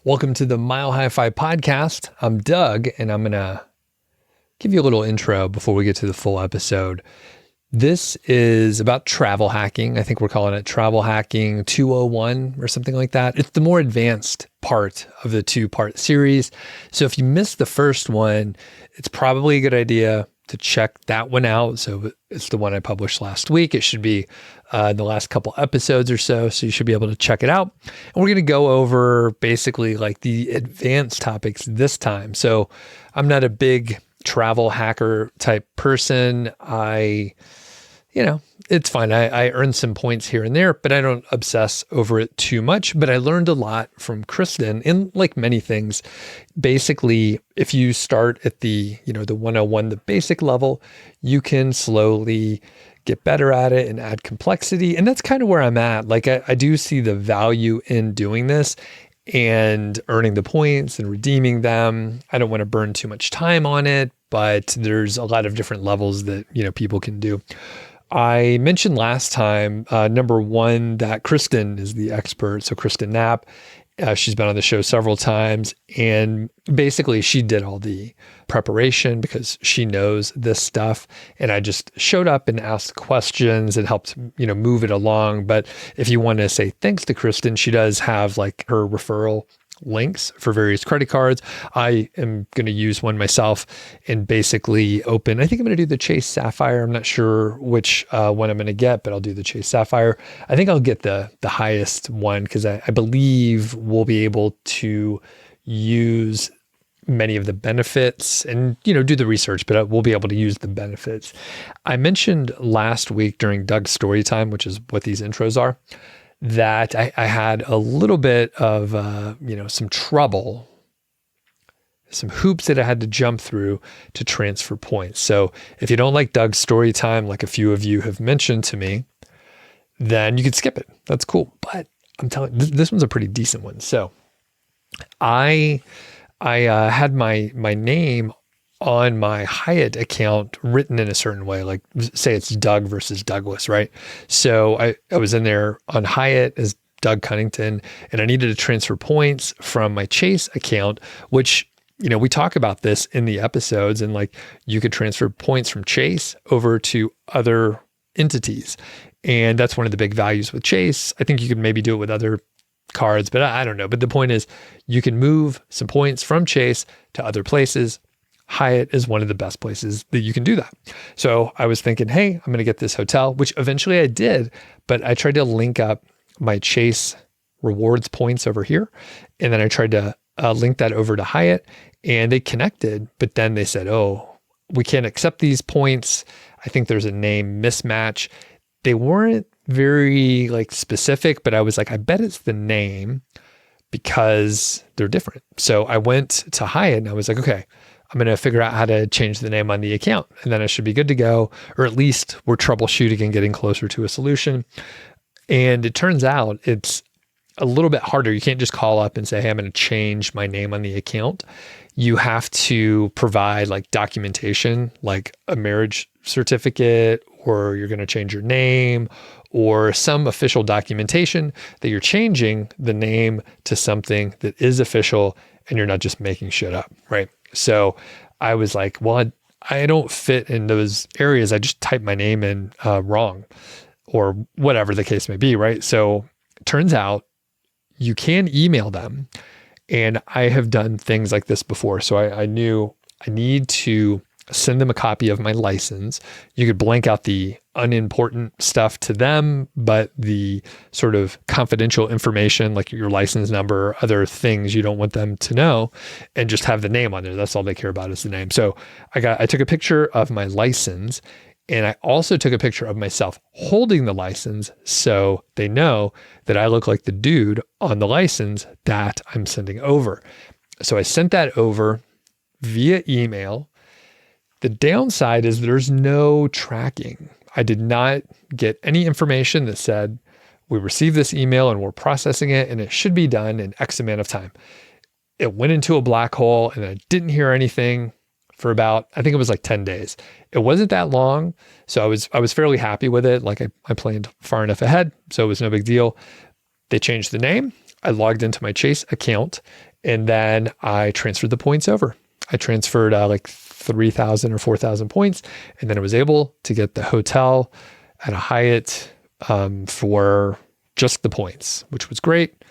Welcome to the MHFI podcast. I'm Doug, and I'm going to give you a little intro before we get to the full episode. This is about travel hacking. I think we're calling it Travel Hacking 201 or something like that. It's the more advanced part of the two-part series. So if you missed the first one, it's probably a good idea to check that one out. So it's the one I published last week. It should be the last couple episodes or so. So you should be able to check it out. And we're going to go over basically like the advanced topics this time. So I'm not a big travel hacker type person. It's fine. I earn some points here and there, but I don't obsess over it too much. But I learned a lot from Kristen in like many things. Basically, if you start at the 101, the basic level, you can slowly get better at it and add complexity. And that's kind of where I'm at. Like I do see the value in doing this and earning the points and redeeming them. I don't want to burn too much time on it, but there's a lot of different levels that, people can do. I mentioned last time, number one, that Kristen is the expert. So Kristen Knapp, she's been on the show several times, and basically she did all the preparation because she knows this stuff. And I just showed up and asked questions and helped, move it along. But if you want to say thanks to Kristen, she does have like her referral links for various credit cards. I am going to use one myself and basically open, I think I'm going to do the Chase Sapphire. I'm not sure which one I'm going to get, but I'll do the Chase Sapphire. I think I'll get the highest one because I believe we'll be able to use many of the benefits and, do the research, but we'll be able to use the benefits. I mentioned last week during Doug's story time, which is what these intros are, that I had a little bit of, some trouble, some hoops that I had to jump through to transfer points. So if you don't like Doug's story time, like a few of you have mentioned to me, then you could skip it. That's cool. But I'm telling you, this one's a pretty decent one. So I had my name on my Hyatt account written in a certain way, like say it's Doug versus Douglas, right? So I was in there on Hyatt as Doug Cunnington, and I needed to transfer points from my Chase account, which, we talk about this in the episodes, and like you could transfer points from Chase over to other entities. And that's one of the big values with Chase. I think you could maybe do it with other cards, but I don't know. But the point is you can move some points from Chase to other places. Hyatt is one of the best places that you can do that. So I was thinking, hey, I'm going to get this hotel, which eventually I did, but I tried to link up my Chase rewards points over here. And then I tried to link that over to Hyatt, and they connected, but then they said, oh, we can't accept these points. I think there's a name mismatch. They weren't very specific, but I was like, I bet it's the name because they're different. So I went to Hyatt and I was like, okay, I'm going to figure out how to change the name on the account, and then I should be good to go, or at least we're troubleshooting and getting closer to a solution. And it turns out it's a little bit harder. You can't just call up and say, hey, I'm going to change my name on the account. You have to provide documentation, like a marriage certificate, or you're going to change your name, or some official documentation that you're changing the name to something that is official and you're not just making shit up, right? So I was like, well, I don't fit in those areas. I just typed my name in wrong, or whatever the case may be, right? So it turns out you can email them. And I have done things like this before. So I knew I need to send them a copy of my license. You could blank out the unimportant stuff to them, but the sort of confidential information, like your license number, other things you don't want them to know, and just have the name on there. That's all they care about is the name. So I took a picture of my license, and I also took a picture of myself holding the license so they know that I look like the dude on the license that I'm sending over. So I sent that over via email. The downside is there's no tracking. I did not get any information that said, we received this email and we're processing it and it should be done in X amount of time. It went into a black hole and I didn't hear anything for about, I think it was 10 days. It wasn't that long. So I was fairly happy with it. I planned far enough ahead. So it was no big deal. They changed the name. I logged into my Chase account And then I transferred the points over. I transferred like 3,000 or 4,000 points. And then I was able to get the hotel at a Hyatt for just the points, which was great.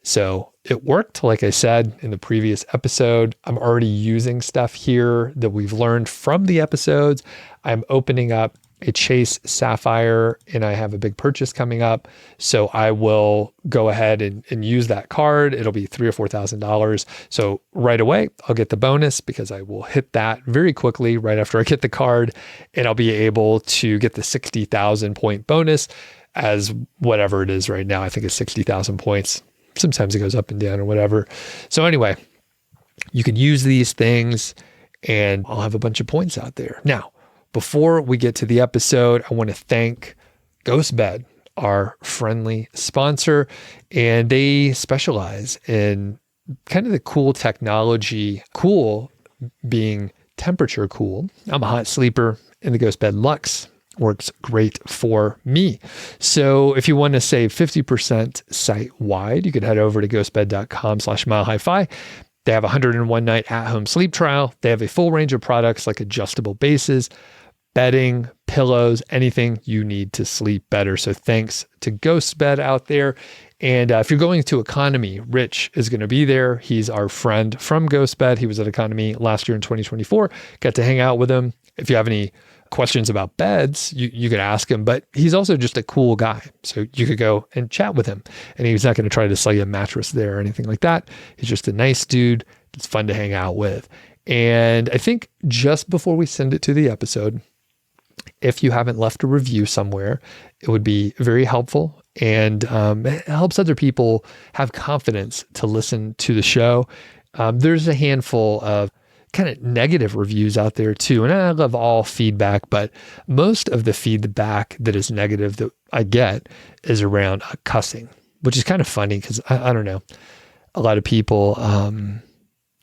So it worked. Like I said in the previous episode, I'm already using stuff here that we've learned from the episodes. I'm opening up a Chase Sapphire and I have a big purchase coming up. So I will go ahead and use that card. It'll be $3,000 or $4,000. So right away, I'll get the bonus because I will hit that very quickly right after I get the card, and I'll be able to get the 60,000 point bonus as whatever it is right now. I think it's 60,000 points. Sometimes it goes up and down or whatever. So anyway, you can use these things and I'll have a bunch of points out there. Now, before we get to the episode, I want to thank GhostBed, our friendly sponsor, and they specialize in kind of the cool technology, cool being temperature cool. I'm a hot sleeper, and the GhostBed Luxe works great for me. So if you want to save 50% site-wide, you could head over to ghostbed.com/milehighfi. They have a 101 night at-home sleep trial. They have a full range of products like adjustable bases, bedding, pillows, anything you need to sleep better. So thanks to GhostBed out there. And if you're going to Economy, Rich is going to be there. He's our friend from GhostBed. He was at Economy last year in 2024. Got to hang out with him. If you have any questions about beds, you could ask him, but he's also just a cool guy. So you could go and chat with him, and he's not going to try to sell you a mattress there or anything like that. He's just a nice dude. It's fun to hang out with. And I think just before we send it to the episode, if you haven't left a review somewhere, it would be very helpful. And it helps other people have confidence to listen to the show. There's a handful of kind of negative reviews out there too. And I love all feedback, but most of the feedback that is negative that I get is around cussing, which is kind of funny because I don't know, a lot of people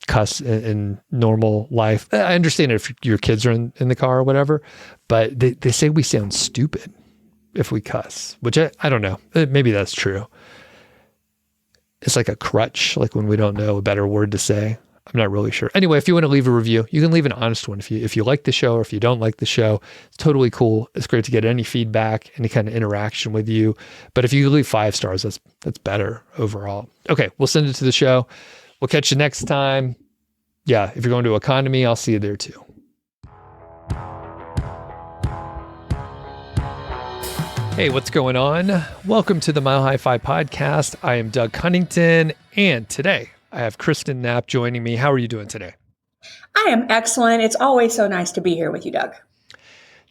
cuss in normal life. I understand if your kids are in the car or whatever, but they say we sound stupid if we cuss, which I don't know. Maybe that's true. It's like a crutch, like when we don't know a better word to say. I'm not really sure. Anyway, if you want to leave a review, you can leave an honest one. If you like the show or if you don't like the show, it's totally cool. It's great to get any feedback, any kind of interaction with you. But if you leave 5 stars, that's better overall. Okay, we'll send it to the show. We'll catch you next time. Yeah, if you're going to Economy, I'll see you there too. Hey, what's going on? Welcome to the Mile High Fi podcast. I am Doug Cunnington, and today I have Kristen Knapp joining me. How are you doing today? I am excellent. It's always so nice to be here with you, Doug.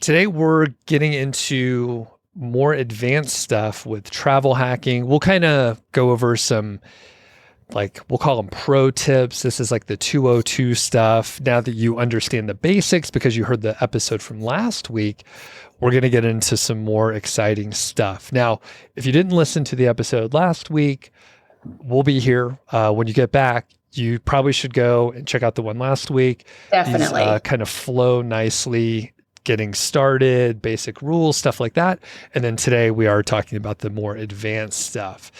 Today, we're getting into more advanced stuff with travel hacking. We'll kind of go over some, we'll call them pro tips. This is like the 202 stuff. Now that you understand the basics, because you heard the episode from last week, we're going to get into some more exciting stuff. Now, if you didn't listen to the episode last week, we'll be here when you get back. You probably should go and check out the one last week. Definitely. These kind of flow nicely, getting started, basic rules, stuff like that. And then today we are talking about the more advanced stuff.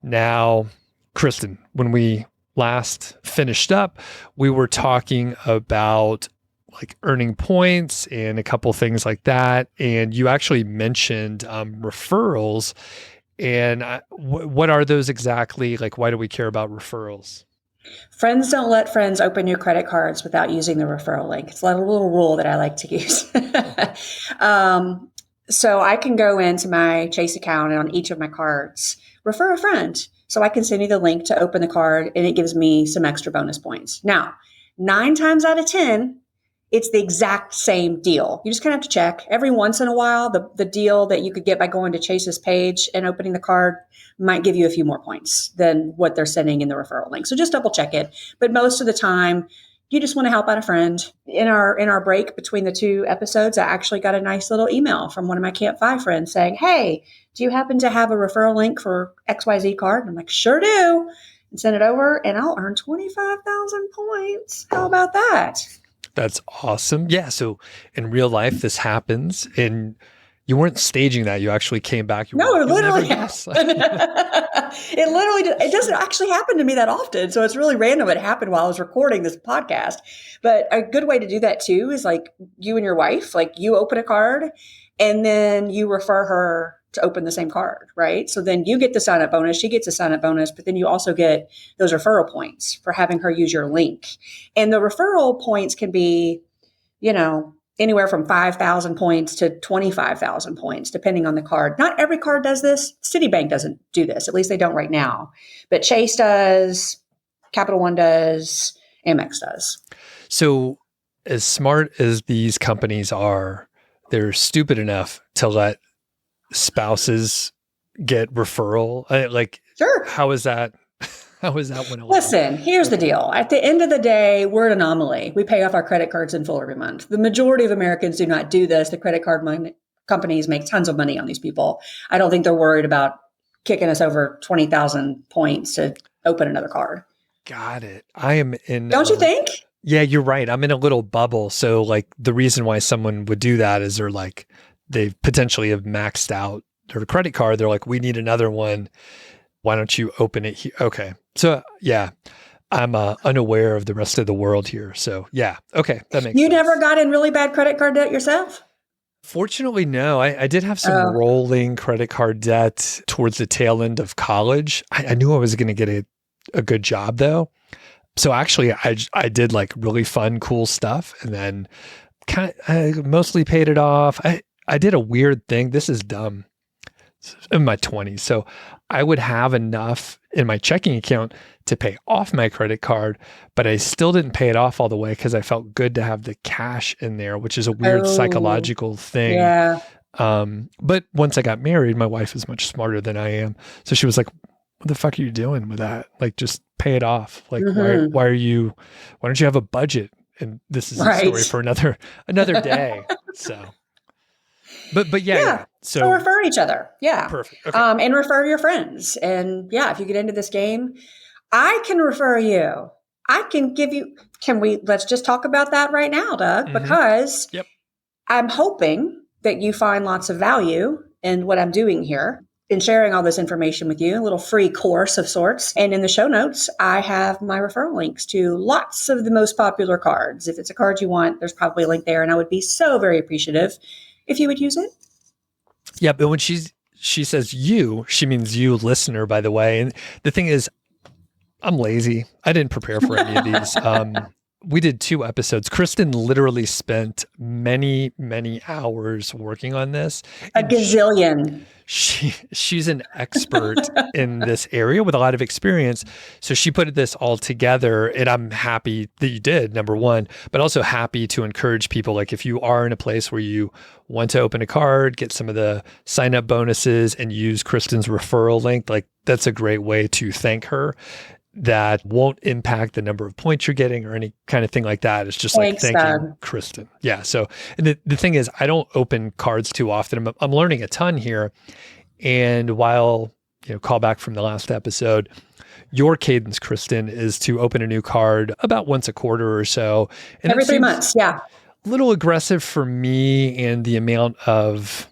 Now, Kristen, when we last finished up, we were talking about like earning points and a couple things like that. And you actually mentioned referrals. And what are those exactly? Like, why do we care about referrals? Friends don't let friends open your credit cards without using the referral link. It's a little rule that I like to use. So I can go into my Chase account and on each of my cards, refer a friend. So I can send you the link to open the card and it gives me some extra bonus points. Now, 9 times out of 10, it's the exact same deal. You just kind of have to check every once in a while. The deal that you could get by going to Chase's page and opening the card might give you a few more points than what they're sending in the referral link. So just double check it. But most of the time, you just want to help out a friend. In our break between the 2 episodes, I actually got a nice little email from one of my Camp 5 friends saying, "Hey, do you happen to have a referral link for XYZ card?" And I'm like, "Sure do." And send it over and I'll earn 25,000 points. How about that? That's awesome. Yeah. So in real life, this happens and You weren't staging that. You actually came back. You were No, like, it "You'll never literally guess." it doesn't actually happen to me that often. So it's really random. It happened while I was recording this podcast. But a good way to do that too is like you and your wife, like you open a card and then you refer her to open the same card, right? So then you get the sign up bonus, she gets a sign up bonus, but then you also get those referral points for having her use your link. And the referral points can be, anywhere from 5,000 points to 25,000 points, depending on the card. Not every card does this. Citibank doesn't do this. At least they don't right now. But Chase does, Capital One does, Amex does. So as smart as these companies are, they're stupid enough to let spouses get referral. Sure. How is that? How is that one allowed? Listen, here's the deal. At the end of the day, we're an anomaly. We pay off our credit cards in full every month. The majority of Americans do not do this. The credit card companies make tons of money on these people. I don't think they're worried about kicking us over 20,000 points to open another card. Got it. I am in. Don't you think? Yeah, you're right. I'm in a little bubble. So like the reason why someone would do that is they potentially have maxed out their credit card. They're like, we need another one. Why don't you open it here? Okay. So yeah, I'm unaware of the rest of the world here. So yeah. Okay. That makes sense. You never got in really bad credit card debt yourself? Fortunately, no. I did have some rolling credit card debt towards the tail end of college. I knew I was going to get a good job though. So actually I did like really fun, cool stuff and then I mostly paid it off. I did a weird thing. This is dumb. In my 20s. So I would have enough in my checking account to pay off my credit card, but I still didn't pay it off all the way because I felt good to have the cash in there, which is a weird psychological thing. Yeah. But once I got married, my wife is much smarter than I am. So she was like, what the fuck are you doing with that? Like, just pay it off. Like, why don't you have a budget? And this is a story for another day. So. But yeah. So refer each other. Yeah. Perfect. Okay. And refer your friends. And yeah, if you get into this game, I can refer you. I can give you, let's just talk about that right now, Doug, because I'm hoping that you find lots of value in what I'm doing here in sharing all this information with you, a little free course of sorts. And in the show notes, I have my referral links to lots of the most popular cards. If it's a card you want, there's probably a link there. And I would be so very appreciative if you would use it. Yeah, but when she says you, she means you, listener, by the way. And the thing is, I'm lazy. I didn't prepare for any of these. We did 2 episodes. Kristen literally spent many, many hours working on this. A gazillion. She's an expert in this area with a lot of experience. So she put this all together, and I'm happy that you did, number one, but also happy to encourage people. Like if you are in a place where you want to open a card, get some of the sign up bonuses and use Kristen's referral link, like that's a great way to thank her. That won't impact the number of points you're getting or any kind of thing like that. It's just like thanking Kristen. Yeah. So and the thing is, I don't open cards too often. I'm learning a ton here. And while, call back from the last episode, your cadence, Kristen, is to open a new card about once a quarter or so. And every 3 months. Yeah. A little aggressive for me and the amount of,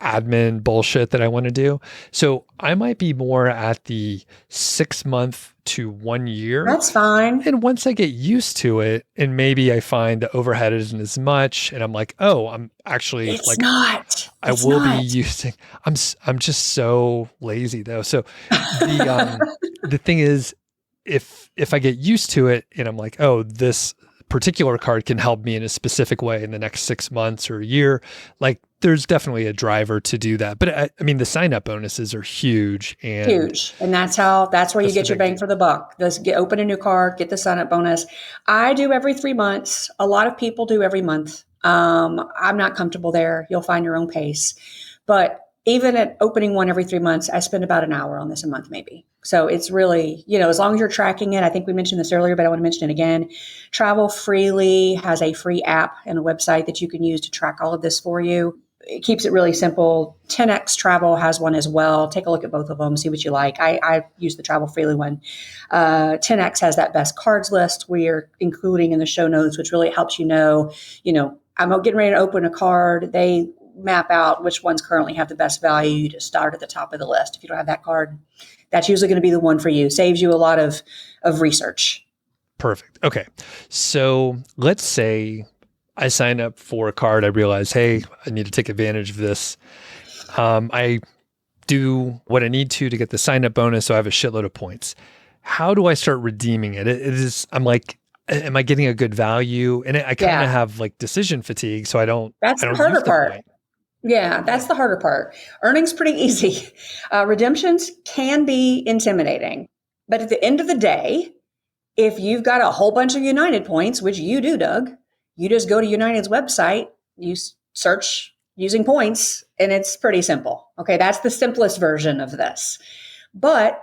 admin bullshit that I want to do. So I might be more at the 6 month to 1 year. That's fine. And once I get used to it, and maybe I find the overhead isn't as much, and I'm like, oh, I'm actually be using. I'm just so lazy though. So the thing is, if I get used to it, and I'm like, oh, this particular card can help me in a specific way in the next 6 months or a year, like there's definitely a driver to do that. But I mean, the sign up bonuses are huge. And that's where you get your bang for the buck. Open a new card, get the sign up bonus. I do every 3 months. A lot of people do every month. I'm not comfortable there. You'll find your own pace. But even at opening one every 3 months, I spend about an hour on this a month, maybe. So it's really, as long as you're tracking it, I think we mentioned this earlier, but I want to mention it again. Travel Freely has a free app and a website that you can use to track all of this for you. It keeps it really simple. 10X Travel has one as well. Take a look at both of them, see what you like. I use the Travel Freely one. 10X has that best cards list we're including in the show notes, which really helps I'm getting ready to open a card. They map out which ones currently have the best value. You just start at the top of the list. If you don't have that card, that's usually going to be the one for you. Saves you a lot of research. Perfect. Okay. So let's say I sign up for a card. I realize, hey, I need to take advantage of this. I do what I need to get the sign up bonus. So I have a shitload of points. How do I start redeeming it? I'm like, am I getting a good value? And I kind of have like decision fatigue. So I don't the harder use the part. point. Yeah, that's the harder part. Earning's pretty easy. Redemptions can be intimidating. But at the end of the day, if you've got a whole bunch of United points, which you do, Doug, you just go to United's website, you search using points, and it's pretty simple. Okay, that's the simplest version of this. But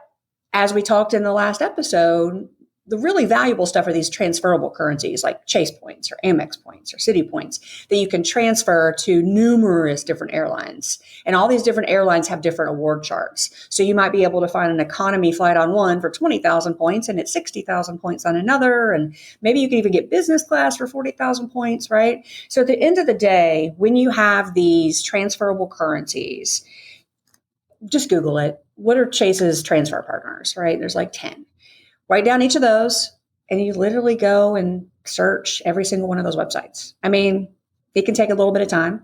as we talked in the last episode, the really valuable stuff are these transferable currencies like Chase points or Amex points or Citi points that you can transfer to numerous different airlines. And all these different airlines have different award charts. So you might be able to find an economy flight on one for 20,000 points and it's 60,000 points on another. And maybe you can even get business class for 40,000 points, right? So at the end of the day, when you have these transferable currencies, just Google it. What are Chase's transfer partners, right? There's like 10. Write down each of those, and you literally go and search every single one of those websites. I mean, it can take a little bit of time,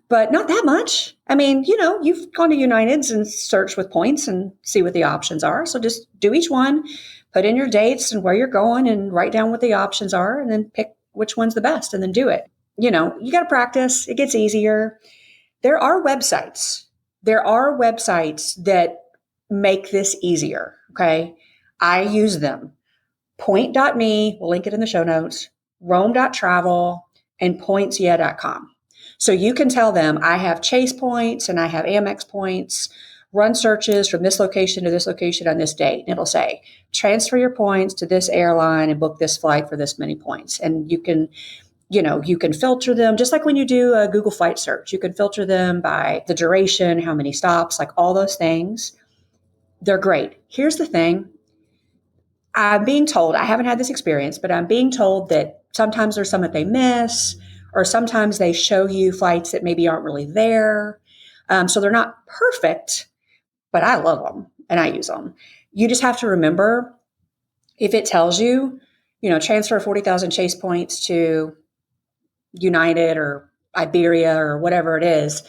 but not that much. I mean, you've gone to United's and searched with points and see what the options are. So just do each one, put in your dates and where you're going and write down what the options are and then pick which one's the best and then do it. You got to practice. It gets easier. There are websites that make this easier. Okay. I use them. Point.me, we'll link it in the show notes, Rome.travel, and pointsyeah.com. So you can tell them, I have Chase points and I have Amex points. Run searches from this location to this location on this date. And it'll say, transfer your points to this airline and book this flight for this many points. And you can filter them just like when you do a Google flight search. You can filter them by the duration, how many stops, like all those things. They're great. Here's the thing. I'm being told, I haven't had this experience, but I'm being told that sometimes there's some that they miss, or sometimes they show you flights that maybe aren't really there. So they're not perfect, but I love them and I use them. You just have to remember, if it tells you, transfer 40,000 Chase points to United or Iberia or whatever it is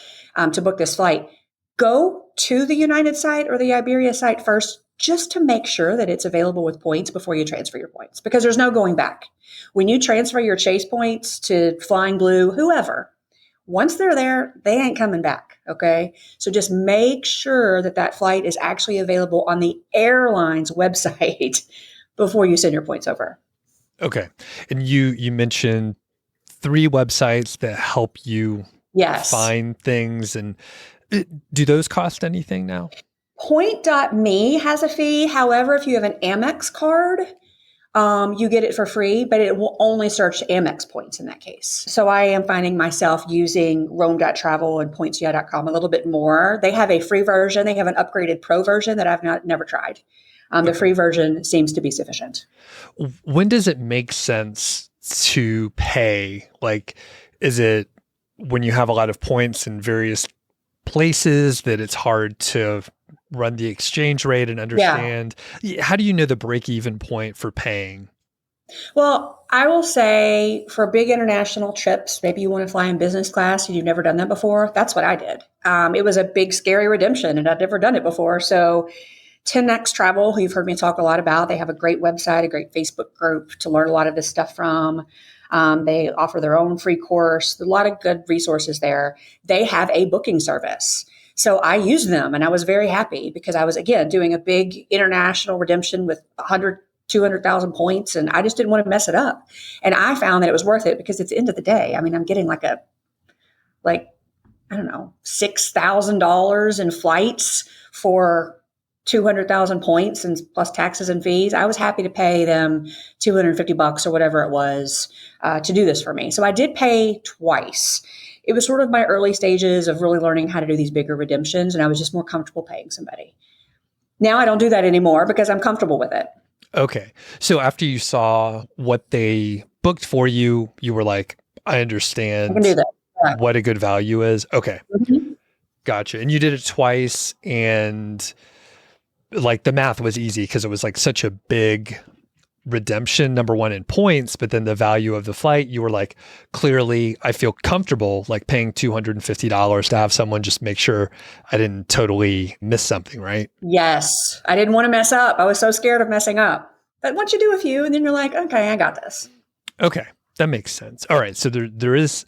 to book this flight, go to the United site or the Iberia site first, just to make sure that it's available with points before you transfer your points, because there's no going back. When you transfer your Chase points to Flying Blue, whoever, once they're there, they ain't coming back. Okay. So just make sure that flight is actually available on the airline's website before you send your points over. Okay. And you mentioned 3 websites that help you find things. And do those cost anything now? Point.me has a fee. However, if you have an Amex card, you get it for free, but it will only search Amex points in that case. So I am finding myself using Rome.travel and pointsyeah.com a little bit more. They have a free version. They have an upgraded pro version that I've never tried. The free version seems to be sufficient. When does it make sense to pay? Like, is it when you have a lot of points in various places that it's hard to run the exchange rate and understand? How do you know the break-even point for paying? Well, I will say for big international trips, maybe you want to fly in business class and you've never done that before. That's what I did. It was a big, scary redemption and I'd never done it before. So 10X Travel, who you've heard me talk a lot about, they have a great website, a great Facebook group to learn a lot of this stuff from. They offer their own free course, a lot of good resources there. They have a booking service. So I used them and I was very happy because I was, again, doing a big international redemption with 100, 200,000 points and I just didn't want to mess it up. And I found that it was worth it because at the end of the day, I mean, I'm getting I don't know, $6,000 in flights for 200,000 points and plus taxes and fees. I was happy to pay them $250 or whatever it was to do this for me. So I did pay twice. It was sort of my early stages of really learning how to do these bigger redemptions. And I was just more comfortable paying somebody. Now I don't do that anymore because I'm comfortable with it. Okay. So after you saw what they booked for you, you were like, I understand. I can do that. Correct. what a good value is? Okay. Mhm. Gotcha. And you did it twice, and like the math was easy because it was like such a big redemption, number one, in points, but then the value of the flight, you were like, clearly I feel comfortable like paying $250 to have someone just make sure I didn't totally miss something, right? Yes. I didn't want to mess up. I was so scared of messing up. But once you do a few, and then you're like, okay, I got this. Okay. That makes sense. All right. So there is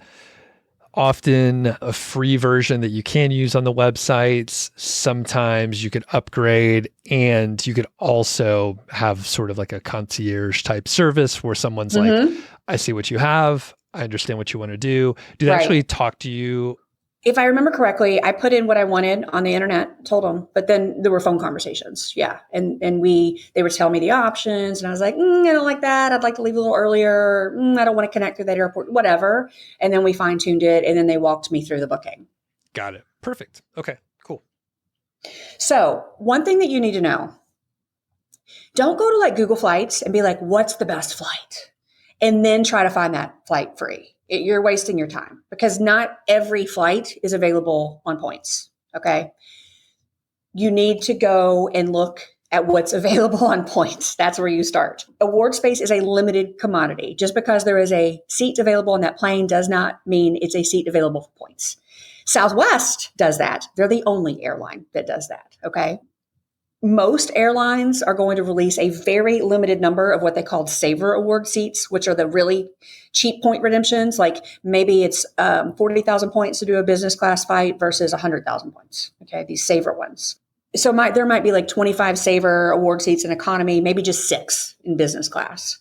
often a free version that you can use on the websites. Sometimes you could upgrade, and you could also have sort of like a concierge type service where someone's like, Mm-hmm. I see what you have. I understand what you want to do. Do they Right. actually talk to you? If I remember correctly, I put in what I wanted on the internet, told them, but then there were phone conversations. Yeah. And they would tell me the options, and I was like, I don't like that. I'd like to leave a little earlier. I don't want to connect through that airport, whatever. And then we fine tuned it, and then they walked me through the booking. Got it. Perfect. Okay, cool. So one thing that you need to know, don't go to like Google Flights and be like, what's the best flight? And then try to find that flight free. You're wasting your time because not every flight is available on points. Okay. You need to go and look at what's available on points. That's where you start. Award space is a limited commodity. Just because there is a seat available on that plane does not mean it's a seat available for points. Southwest does that. They're the only airline that does that. Okay. Most airlines are going to release a very limited number of what they call Saver Award seats, which are the really cheap point redemptions. Like maybe it's 40,000 points to do a business class flight versus 100,000 points. Okay, these Saver ones. So there might be like 25 Saver Award seats in economy, maybe just 6 in business class.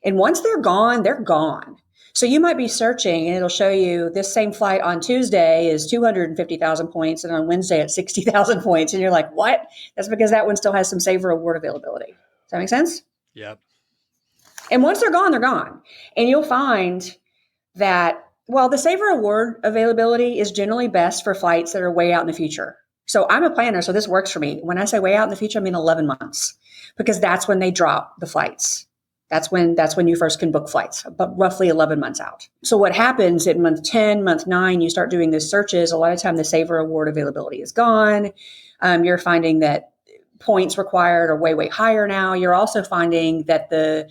And once they're gone, they're gone. So you might be searching and it'll show you this same flight on Tuesday is 250,000 points and on Wednesday at 60,000 points. And you're like, what? That's because that one still has some Saver Award availability. Does that make sense? Yep. And once they're gone, they're gone. And you'll find that, well, the Saver Award availability is generally best for flights that are way out in the future. So I'm a planner, so this works for me. When I say way out in the future, I mean 11 months because that's when they drop the flights. That's when you first can book flights, but roughly 11 months out. So what happens in month 10, month 9, you start doing those searches. A lot of time the Saver Award availability is gone. You're finding that points required are way, way higher now. You're also finding that the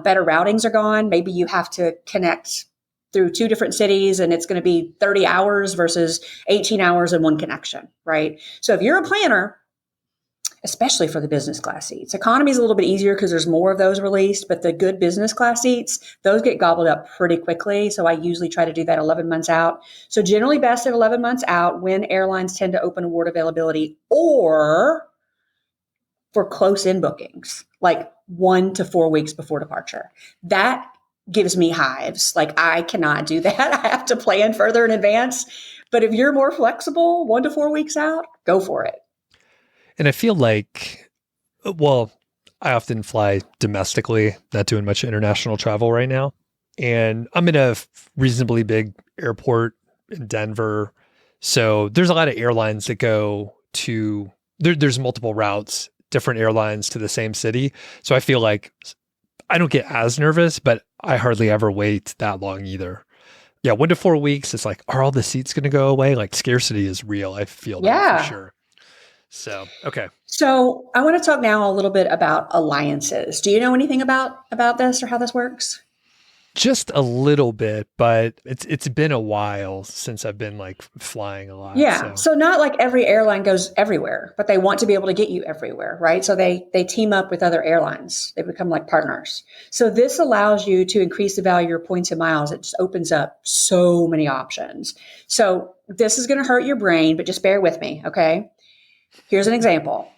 better routings are gone. Maybe you have to connect through 2 different cities and it's going to be 30 hours versus 18 hours in one connection, right? So if you're a planner, especially for the business class seats. Economy is a little bit easier because there's more of those released, but the good business class seats, those get gobbled up pretty quickly. So I usually try to do that 11 months out. So generally best at 11 months out when airlines tend to open award availability or for close-in bookings, like 1 to 4 weeks before departure. That gives me hives. Like I cannot do that. I have to plan further in advance. But if you're more flexible, 1 to 4 weeks out, go for it. And I feel like, well, I often fly domestically, not doing much international travel right now. And I'm in a reasonably big airport in Denver. So there's a lot of airlines that go to, there's multiple routes, different airlines to the same city. So I feel like I don't get as nervous, but I hardly ever wait that long either. Yeah, 1 to 4 weeks. It's like, are all the seats going to go away? Like scarcity is real. I feel that for sure. So, okay. So I want to talk now a little bit about alliances. Do you know anything about this or how this works? Just a little bit, but it's been a while since I've been like flying a lot. Yeah. So not like every airline goes everywhere, but they want to be able to get you everywhere, right? So they team up with other airlines. They become like partners. So this allows you to increase the value of your points and miles. It just opens up so many options. So this is going to hurt your brain, but just bear with me, okay? Here's an example.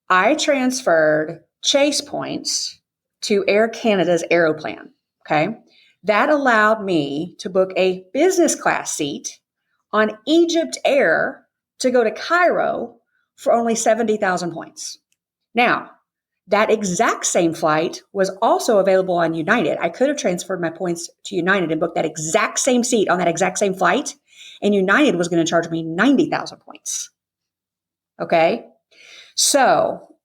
I transferred Chase points to Air Canada's Aeroplan, okay? That allowed me to book a business class seat on Egypt Air to go to Cairo for only 70,000 points. Now, that exact same flight was also available on United. I could have transferred my points to United and booked that exact same seat on that exact same flight, and United was going to charge me 90,000 points. Okay? So,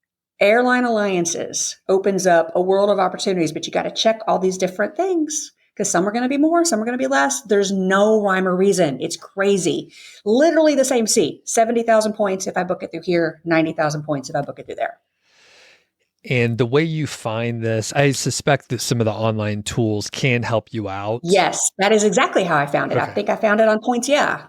airline alliances opens up a world of opportunities, but you got to check all these different things. because some are going to be more, some are going to be less. There's no rhyme or reason. It's crazy. Literally the same seat, 70,000 points if I book it through here, 90,000 points if I book it through there. And the way you find this, I suspect that some of the online tools can help you out. Yes, that is exactly how I found it. Okay. I think I found it on Points. Yeah.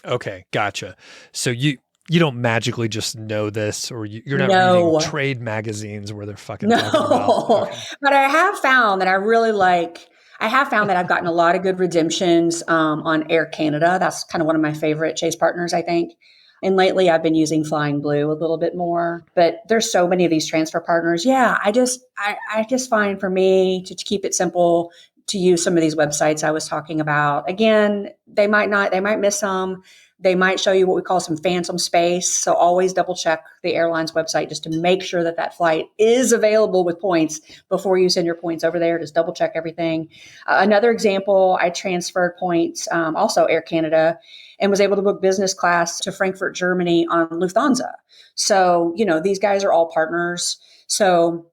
Okay, gotcha. So you don't magically just know this, or you're not reading trade magazines where they're fucking talking about. Okay. But I have found that I really like. I have found that I've gotten a lot of good redemptions on Air Canada. That's kind of one of my favorite chase partners, I think. And lately, I've been using Flying Blue a little bit more. But there's so many of these transfer partners. Yeah, I just find for me to keep it simple, to use some of these websites I was talking about. Again, they might miss some. They might show you what we call some phantom space. So always double check the airline's website just to make sure that that flight is available with points before you send your points over there. Just double check everything. Another example, I transferred points, also Air Canada, and was able to book business class to Frankfurt, Germany on Lufthansa. So, these guys are all partners. So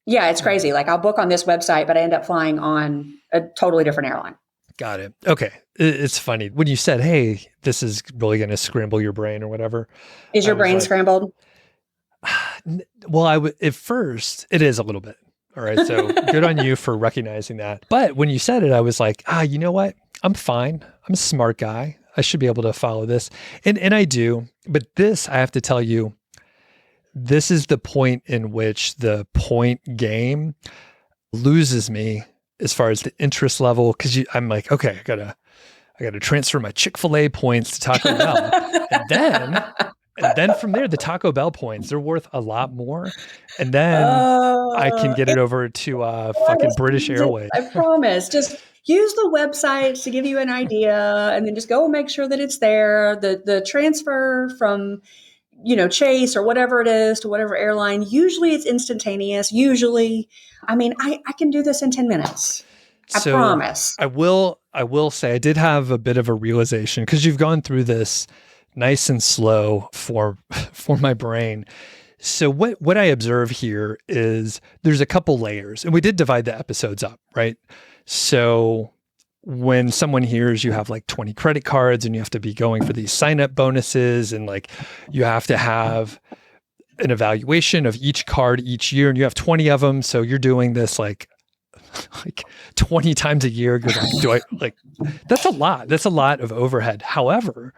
yeah, it's crazy. Like I'll book on this website, but I end up flying on a totally different airline. Got it. Okay. It's funny. When you said, hey, this is really going to scramble your brain or whatever. Is your brain scrambled? Well, at first, it is a little bit. All right. So good on you for recognizing that. But when you said it, I was like, you know what? I'm fine. I'm a smart guy. I should be able to follow this. And I do. But this, I have to tell you, this is the point in which the point game loses me as far as the interest level. Cause I'm like, okay, I gotta transfer my Chick-fil-A points to Taco Bell. and then from there, the Taco Bell points, they're worth a lot more. And then I can get it over to fucking British Airways. I promise. Just use the website to give you an idea, and then just go and make sure that it's there. The transfer from Chase or whatever it is to whatever airline, usually it's instantaneous. Usually, I mean, I can do this in 10 minutes. I promise. I will say I did have a bit of a realization, because you've gone through this nice and slow for my brain. So what I observe here is there's a couple layers, and we did divide the episodes up, right? So when someone hears you have like 20 credit cards and you have to be going for these sign up bonuses, and like you have to have an evaluation of each card each year, and you have 20 of them. So you're doing this like 20 times a year. You're like, that's a lot. That's a lot of overhead. However,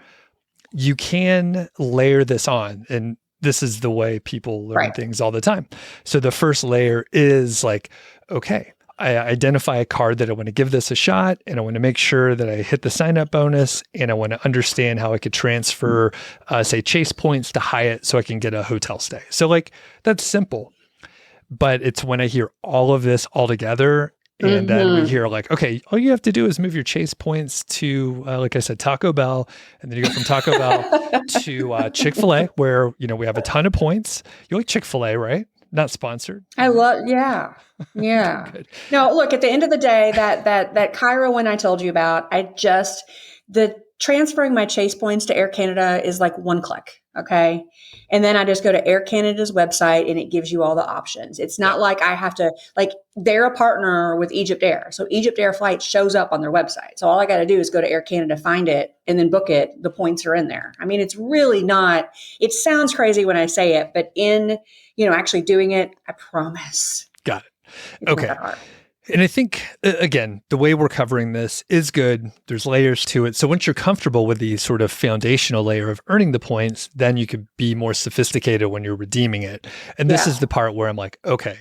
you can layer this on, and this is the way people learn things all the time. So the first layer is like, okay, I identify a card that I want to give this a shot, and I want to make sure that I hit the sign up bonus, and I want to understand how I could transfer, say, Chase points to Hyatt so I can get a hotel stay. So like, that's simple, but it's when I hear all of this all together, and then we hear like, okay, all you have to do is move your Chase points to, like I said, Taco Bell, and then you go from Taco Bell to Chick-fil-A, where, we have a ton of points. You like Chick-fil-A, right? Not sponsored. I love, yeah. No, look, at the end of the day, that Cairo one I told you about, the transferring my Chase points to Air Canada is like one click. Okay. And then I just go to Air Canada's website, and it gives you all the options. It's not like I have to, they're a partner with Egypt Air. So Egypt Air flight shows up on their website. So all I got to do is go to Air Canada, find it, and then book it. The points are in there. I mean, it's really not, it sounds crazy when I say it, but in, actually doing it, I promise. Got it. Okay. And I think, again, the way we're covering this is good. There's layers to it. So once you're comfortable with the sort of foundational layer of earning the points, then you could be more sophisticated when you're redeeming it. And this is the part where I'm like, okay,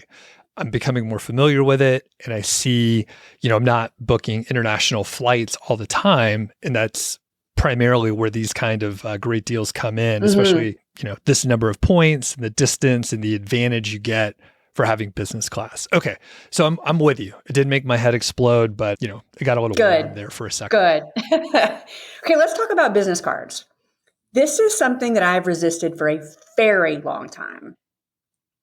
I'm becoming more familiar with it. And I see, I'm not booking international flights all the time. And that's primarily where these kind of great deals come in, especially, this number of points and the distance and the advantage you get for having business class. Okay. So I'm with you. It did make my head explode, but it got a little warm there for a second. Good. Okay. Let's talk about business cards. This is something that I've resisted for a very long time.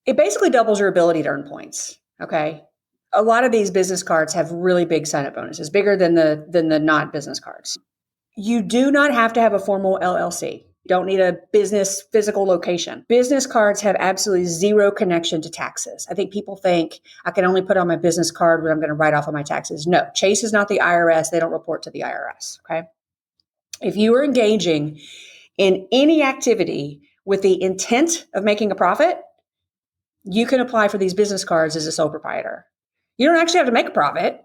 It basically doubles your ability to earn points. Okay. A lot of these business cards have really big sign-up bonuses, bigger than the not business cards. You do not have to have a formal LLC. don't need a business physical location. Business cards have absolutely zero connection to taxes. I think people think I can only put on my business card what I'm going to write off on my taxes. No, Chase is not the IRS. They don't report to the IRS. Okay. If you are engaging in any activity with the intent of making a profit, you can apply for these business cards as a sole proprietor. You don't actually have to make a profit.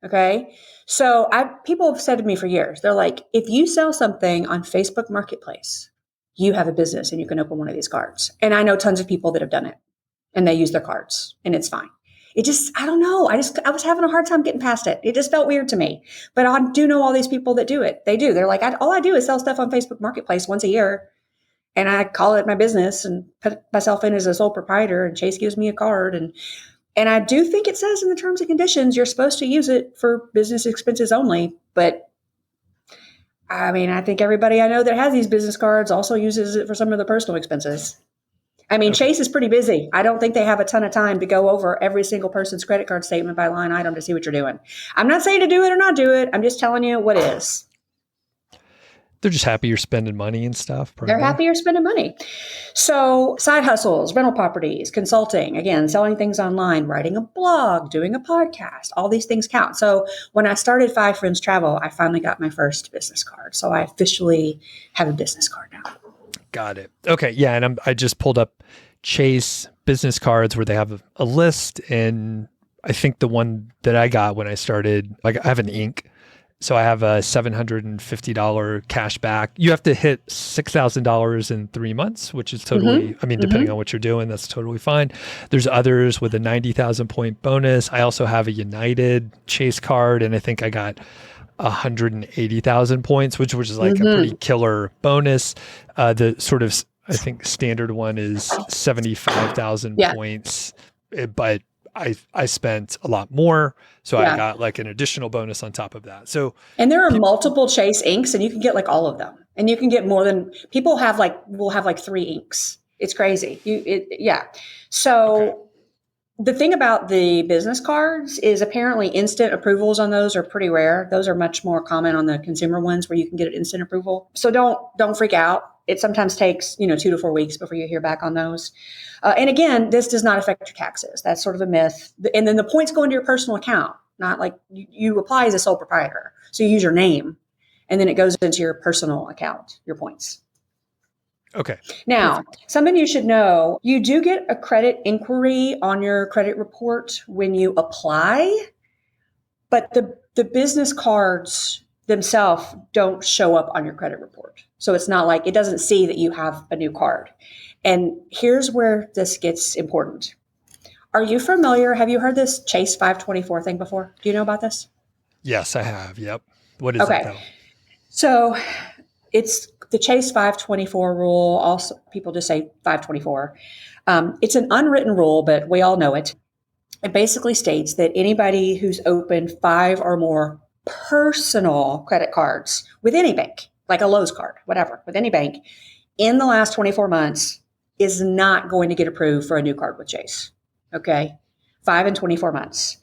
Okay. So people have said to me for years, they're like, if you sell something on Facebook Marketplace, you have a business and you can open one of these cards. And I know tons of people that have done it and they use their cards and it's fine. It just, I don't know. I was having a hard time getting past it. It just felt weird to me, but I do know all these people that do it. They do. They're like, all I do is sell stuff on Facebook Marketplace once a year. And I call it my business and put myself in as a sole proprietor, and Chase gives me a card. And I do think it says in the terms and conditions, you're supposed to use it for business expenses only. But I mean, I think everybody I know that has these business cards also uses it for some of the personal expenses. I mean, okay. Chase is pretty busy. I don't think they have a ton of time to go over every single person's credit card statement by line item to see what you're doing. I'm not saying to do it or not do it. I'm just telling you what is. They're just happy you're spending money and stuff. Probably. They're happy you're spending money. So side hustles, rental properties, consulting, again, selling things online, writing a blog, doing a podcast, all these things count. So when I started Five Friends Travel, I finally got my first business card. So I officially have a business card now. Got it. Okay. Yeah. And I just pulled up Chase business cards where they have a list. And I think the one that I got when I started, like I have an ink. So I have a $750 cash back. You have to hit $6,000 in 3 months, which is totally, I mean, depending on what you're doing, that's totally fine. There's others with a 90,000 point bonus. I also have a United Chase card, and I think I got 180,000 points, which is like a pretty killer bonus. The sort of, I think standard one is 75,000 points, but I spent a lot more. So I got like an additional bonus on top of that. So, and there are multiple Chase inks, and you can get like all of them, and you can get more than people have. Will have like 3 inks. It's crazy. So the thing about the business cards is apparently instant approvals on those are pretty rare. Those are much more common on the consumer ones where you can get an instant approval. So don't freak out. It sometimes takes, 2 to 4 weeks before you hear back on those. And again, this does not affect your taxes. That's sort of a myth. And then the points go into your personal account, not like you apply as a sole proprietor. So you use your name and then it goes into your personal account, your points. Okay. Now, something you should know, you do get a credit inquiry on your credit report when you apply, but the business cards themselves don't show up on your credit report. So it's not like it doesn't see that you have a new card. And here's where this gets important. Are you familiar? Have you heard this Chase 524 thing before? Do you know about this? Yes, I have. Yep. What is it though? So it's the Chase 524 rule. Also, people just say 524. It's an unwritten rule, but we all know it. It basically states that anybody who's opened 5 or more personal credit cards with any bank, like a Lowe's card, whatever, with any bank, in the last 24 months is not going to get approved for a new card with Chase. Okay. 5 and 24 months.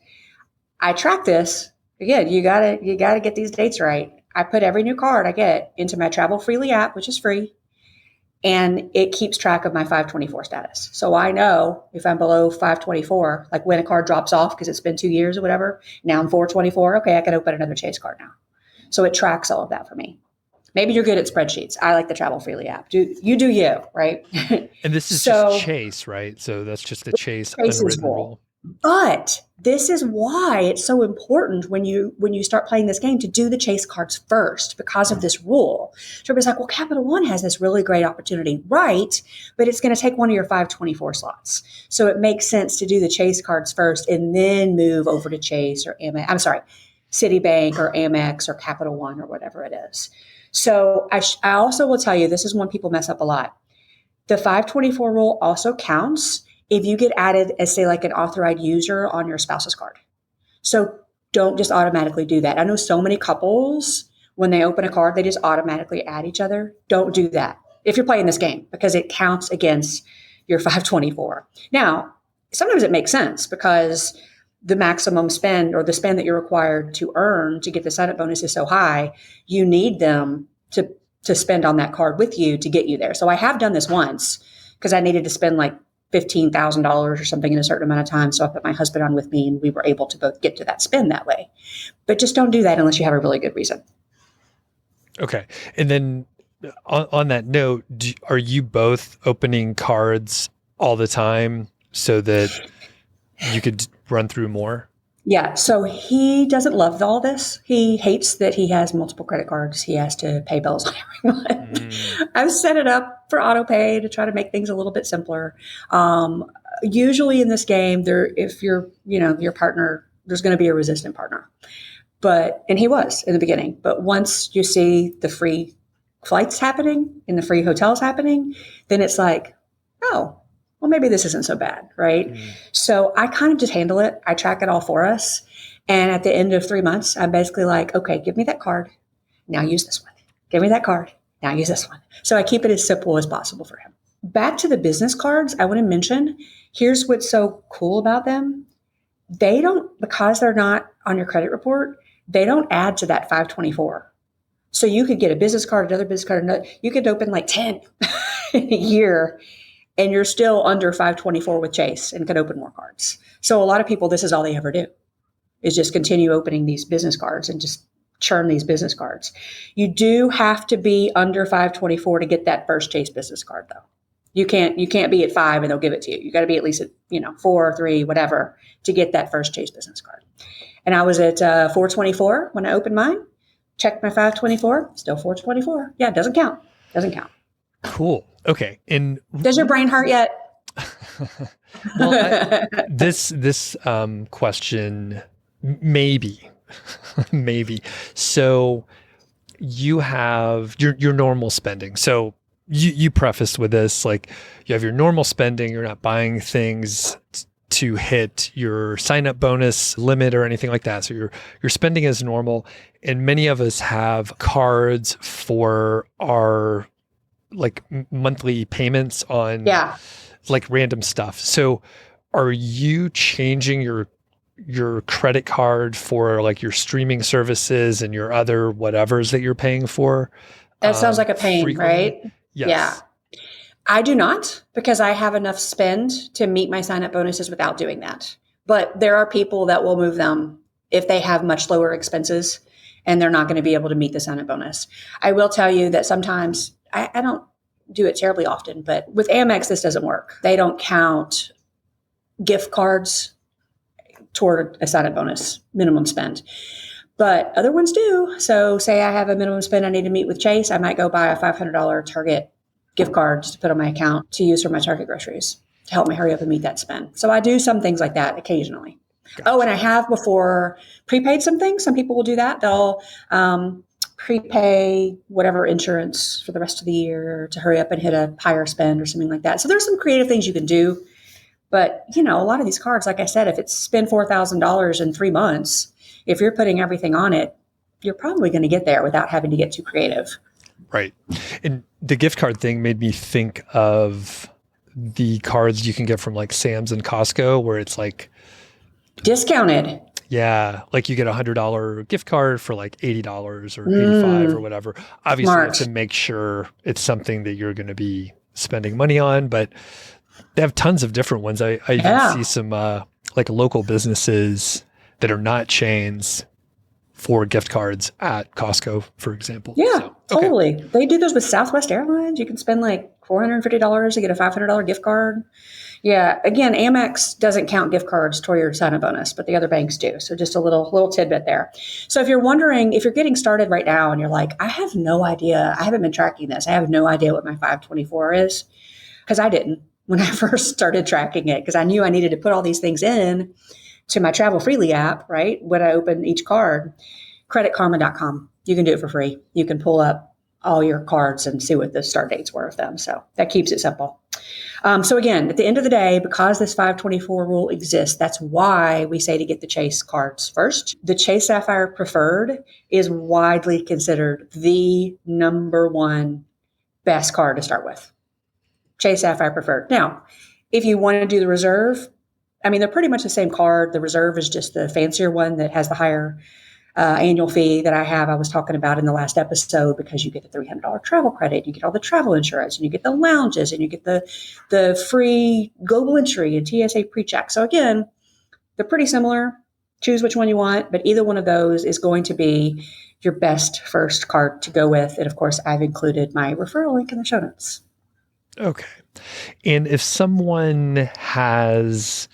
I track this. Again, you gotta get these dates right. I put every new card I get into my Travel Freely app, which is free, and it keeps track of my 524 status. So I know if I'm below 524, like when a card drops off because it's been 2 years or whatever, now I'm 424. Okay, I can open another Chase card now. So it tracks all of that for me. Maybe you're good at spreadsheets. I like the Travel Freely app. Do you, right? And this is just Chase, right? So that's just a Chase unwritten rule. But this is why it's so important when you start playing this game to do the Chase cards first because of this rule. So everybody's like, well, Capital One has this really great opportunity, right? But it's going to take one of your 524 slots. So it makes sense to do the Chase cards first and then move over to Chase or Citibank or Amex or Capital One or whatever it is. So I also will tell you, this is one people mess up a lot. The 524 rule also counts if you get added as, say, like an authorized user on your spouse's card. So don't just automatically do that. I know so many couples, when they open a card, they just automatically add each other. Don't do that if you're playing this game because it counts against your 524. Now, sometimes it makes sense because the maximum spend or the spend that you're required to earn to get the sign-up bonus is so high, you need them to to spend on that card with you to get you there. So I have done this once because I needed to spend like $15,000 or something in a certain amount of time. So I put my husband on with me and we were able to both get to that spend that way. But just don't do that unless you have a really good reason. Okay. And then on that note, are you both opening cards all the time so that you could run through more? Yeah. So he doesn't love all this. He hates that he has multiple credit cards. He has to pay bills on everyone. I've set it up for auto pay to try to make things a little bit simpler. Usually in this game, if you're, your partner, there's going to be a resistant partner. And he was in the beginning. But once you see the free flights happening and the free hotels happening, then it's like, oh, well, maybe this isn't so bad, right? So I kind of just handle it. I track it all for us. And at the end of 3 months, I'm basically like, okay, give me that card. Now use this one. Give me that card. Now use this one. So I keep it as simple as possible for him. Back to the business cards, I want to mention, here's what's so cool about them. They don't, because they're not on your credit report, they don't add to that 524. So you could get a business card, another business card, you could open like 10 in a year, and you're still under 524 with Chase and could open more cards. So a lot of people, this is all they ever do, is just continue opening these business cards and just churn these business cards. You do have to be under 524 to get that first Chase business card, though. You can't be at 5 and they'll give it to you. You got to be at least at 4 or 3, whatever, to get that first Chase business card. And I was at 424 when I opened mine. Checked my 524, still 424. Yeah, it doesn't count. Doesn't count. Cool. Okay. And does your brain hurt yet? Well, this question, maybe. So you have your normal spending. So you prefaced with this, like you have your normal spending. You're not buying things to hit your sign up bonus limit or anything like that. So your spending is normal. And many of us have cards for our like monthly payments on like random stuff. So are you changing your credit card for like your streaming services and your other whatevers that you're paying for? That sounds like a pain, frequently? Right? Yes. Yeah. I do not, because I have enough spend to meet my sign up bonuses without doing that. But there are people that will move them if they have much lower expenses and they're not going to be able to meet the sign up bonus. I will tell you that sometimes I don't do it terribly often, but with Amex, this doesn't work. They don't count gift cards toward a sign up bonus minimum spend, but other ones do. So say I have a minimum spend I need to meet with Chase, I might go buy a $500 Target gift card to put on my account to use for my Target groceries to help me hurry up and meet that spend. So I do some things like that occasionally. Gotcha. Oh, and I have before prepaid some things. Some people will do that. They'll prepay whatever insurance for the rest of the year to hurry up and hit a higher spend or something like that. So there's some creative things you can do. But, a lot of these cards, like I said, if it's spend $4,000 in 3 months, if you're putting everything on it, you're probably going to get there without having to get too creative. Right. And the gift card thing made me think of the cards you can get from like Sam's and Costco, where it's like discounted. Yeah. Like you get $100 gift card for like $80 or $85 or whatever. Obviously, you have to make sure it's something that you're going to be spending money on, but they have tons of different ones. I even see some like local businesses that are not chains for gift cards at Costco, for example. Yeah, so, totally. They do those with Southwest Airlines. You can spend like $450 to get a $500 gift card. Yeah. Again, Amex doesn't count gift cards toward your sign-up bonus, but the other banks do. So just a little tidbit there. So if you're wondering, if you're getting started right now and you're like, I have no idea, I haven't been tracking this, I have no idea what my 524 is, because I didn't when I first started tracking it, because I knew I needed to put all these things in to my Travel Freely app, right? When I open each card, creditkarma.com. You can do it for free. You can pull up all your cards and see what the start dates were of them. So that keeps it simple. So again, at the end of the day, because this 524 rule exists, that's why we say to get the Chase cards first. The Chase Sapphire Preferred is widely considered the number one best card to start with. Chase Sapphire Preferred. Now, if you want to do the Reserve, I mean, they're pretty much the same card. The Reserve is just the fancier one that has the higher annual fee that I was talking about in the last episode, because you get the $300 travel credit, you get all the travel insurance, and you get the lounges, and you get the free global entry and TSA pre-check. So again, they're pretty similar. Choose which one you want, but either one of those is going to be your best first card to go with. And of course, I've included my referral link in the show notes. Okay. And if someone has,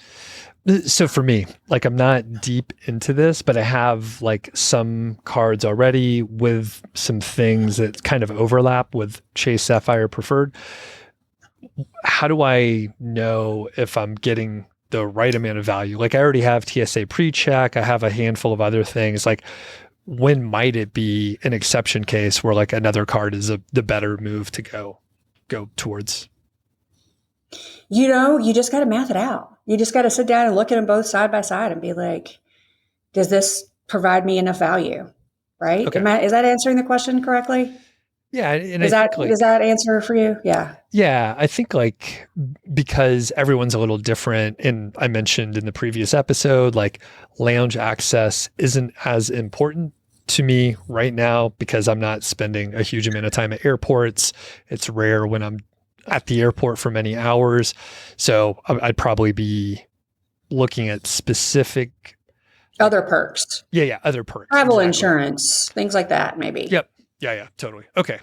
so for me, like I'm not deep into this, but I have like some cards already with some things that kind of overlap with Chase Sapphire Preferred. How do I know if I'm getting the right amount of value? Like I already have TSA pre-check. I have a handful of other things. Like when might it be an exception case where like another card is the better move to go towards? You just got to math it out. You just got to sit down and look at them both side by side and be like, does this provide me enough value? Right? Okay. Is that answering the question correctly? Yeah. And Does that answer for you? Yeah. Yeah, I think like because everyone's a little different, and I mentioned in the previous episode, like lounge access isn't as important to me right now because I'm not spending a huge amount of time at airports. It's rare when I'm at the airport for many hours. So I'd probably be looking at specific other perks. Yeah, other perks. Travel insurance, things like that, maybe. Yep. Yeah, totally. Okay.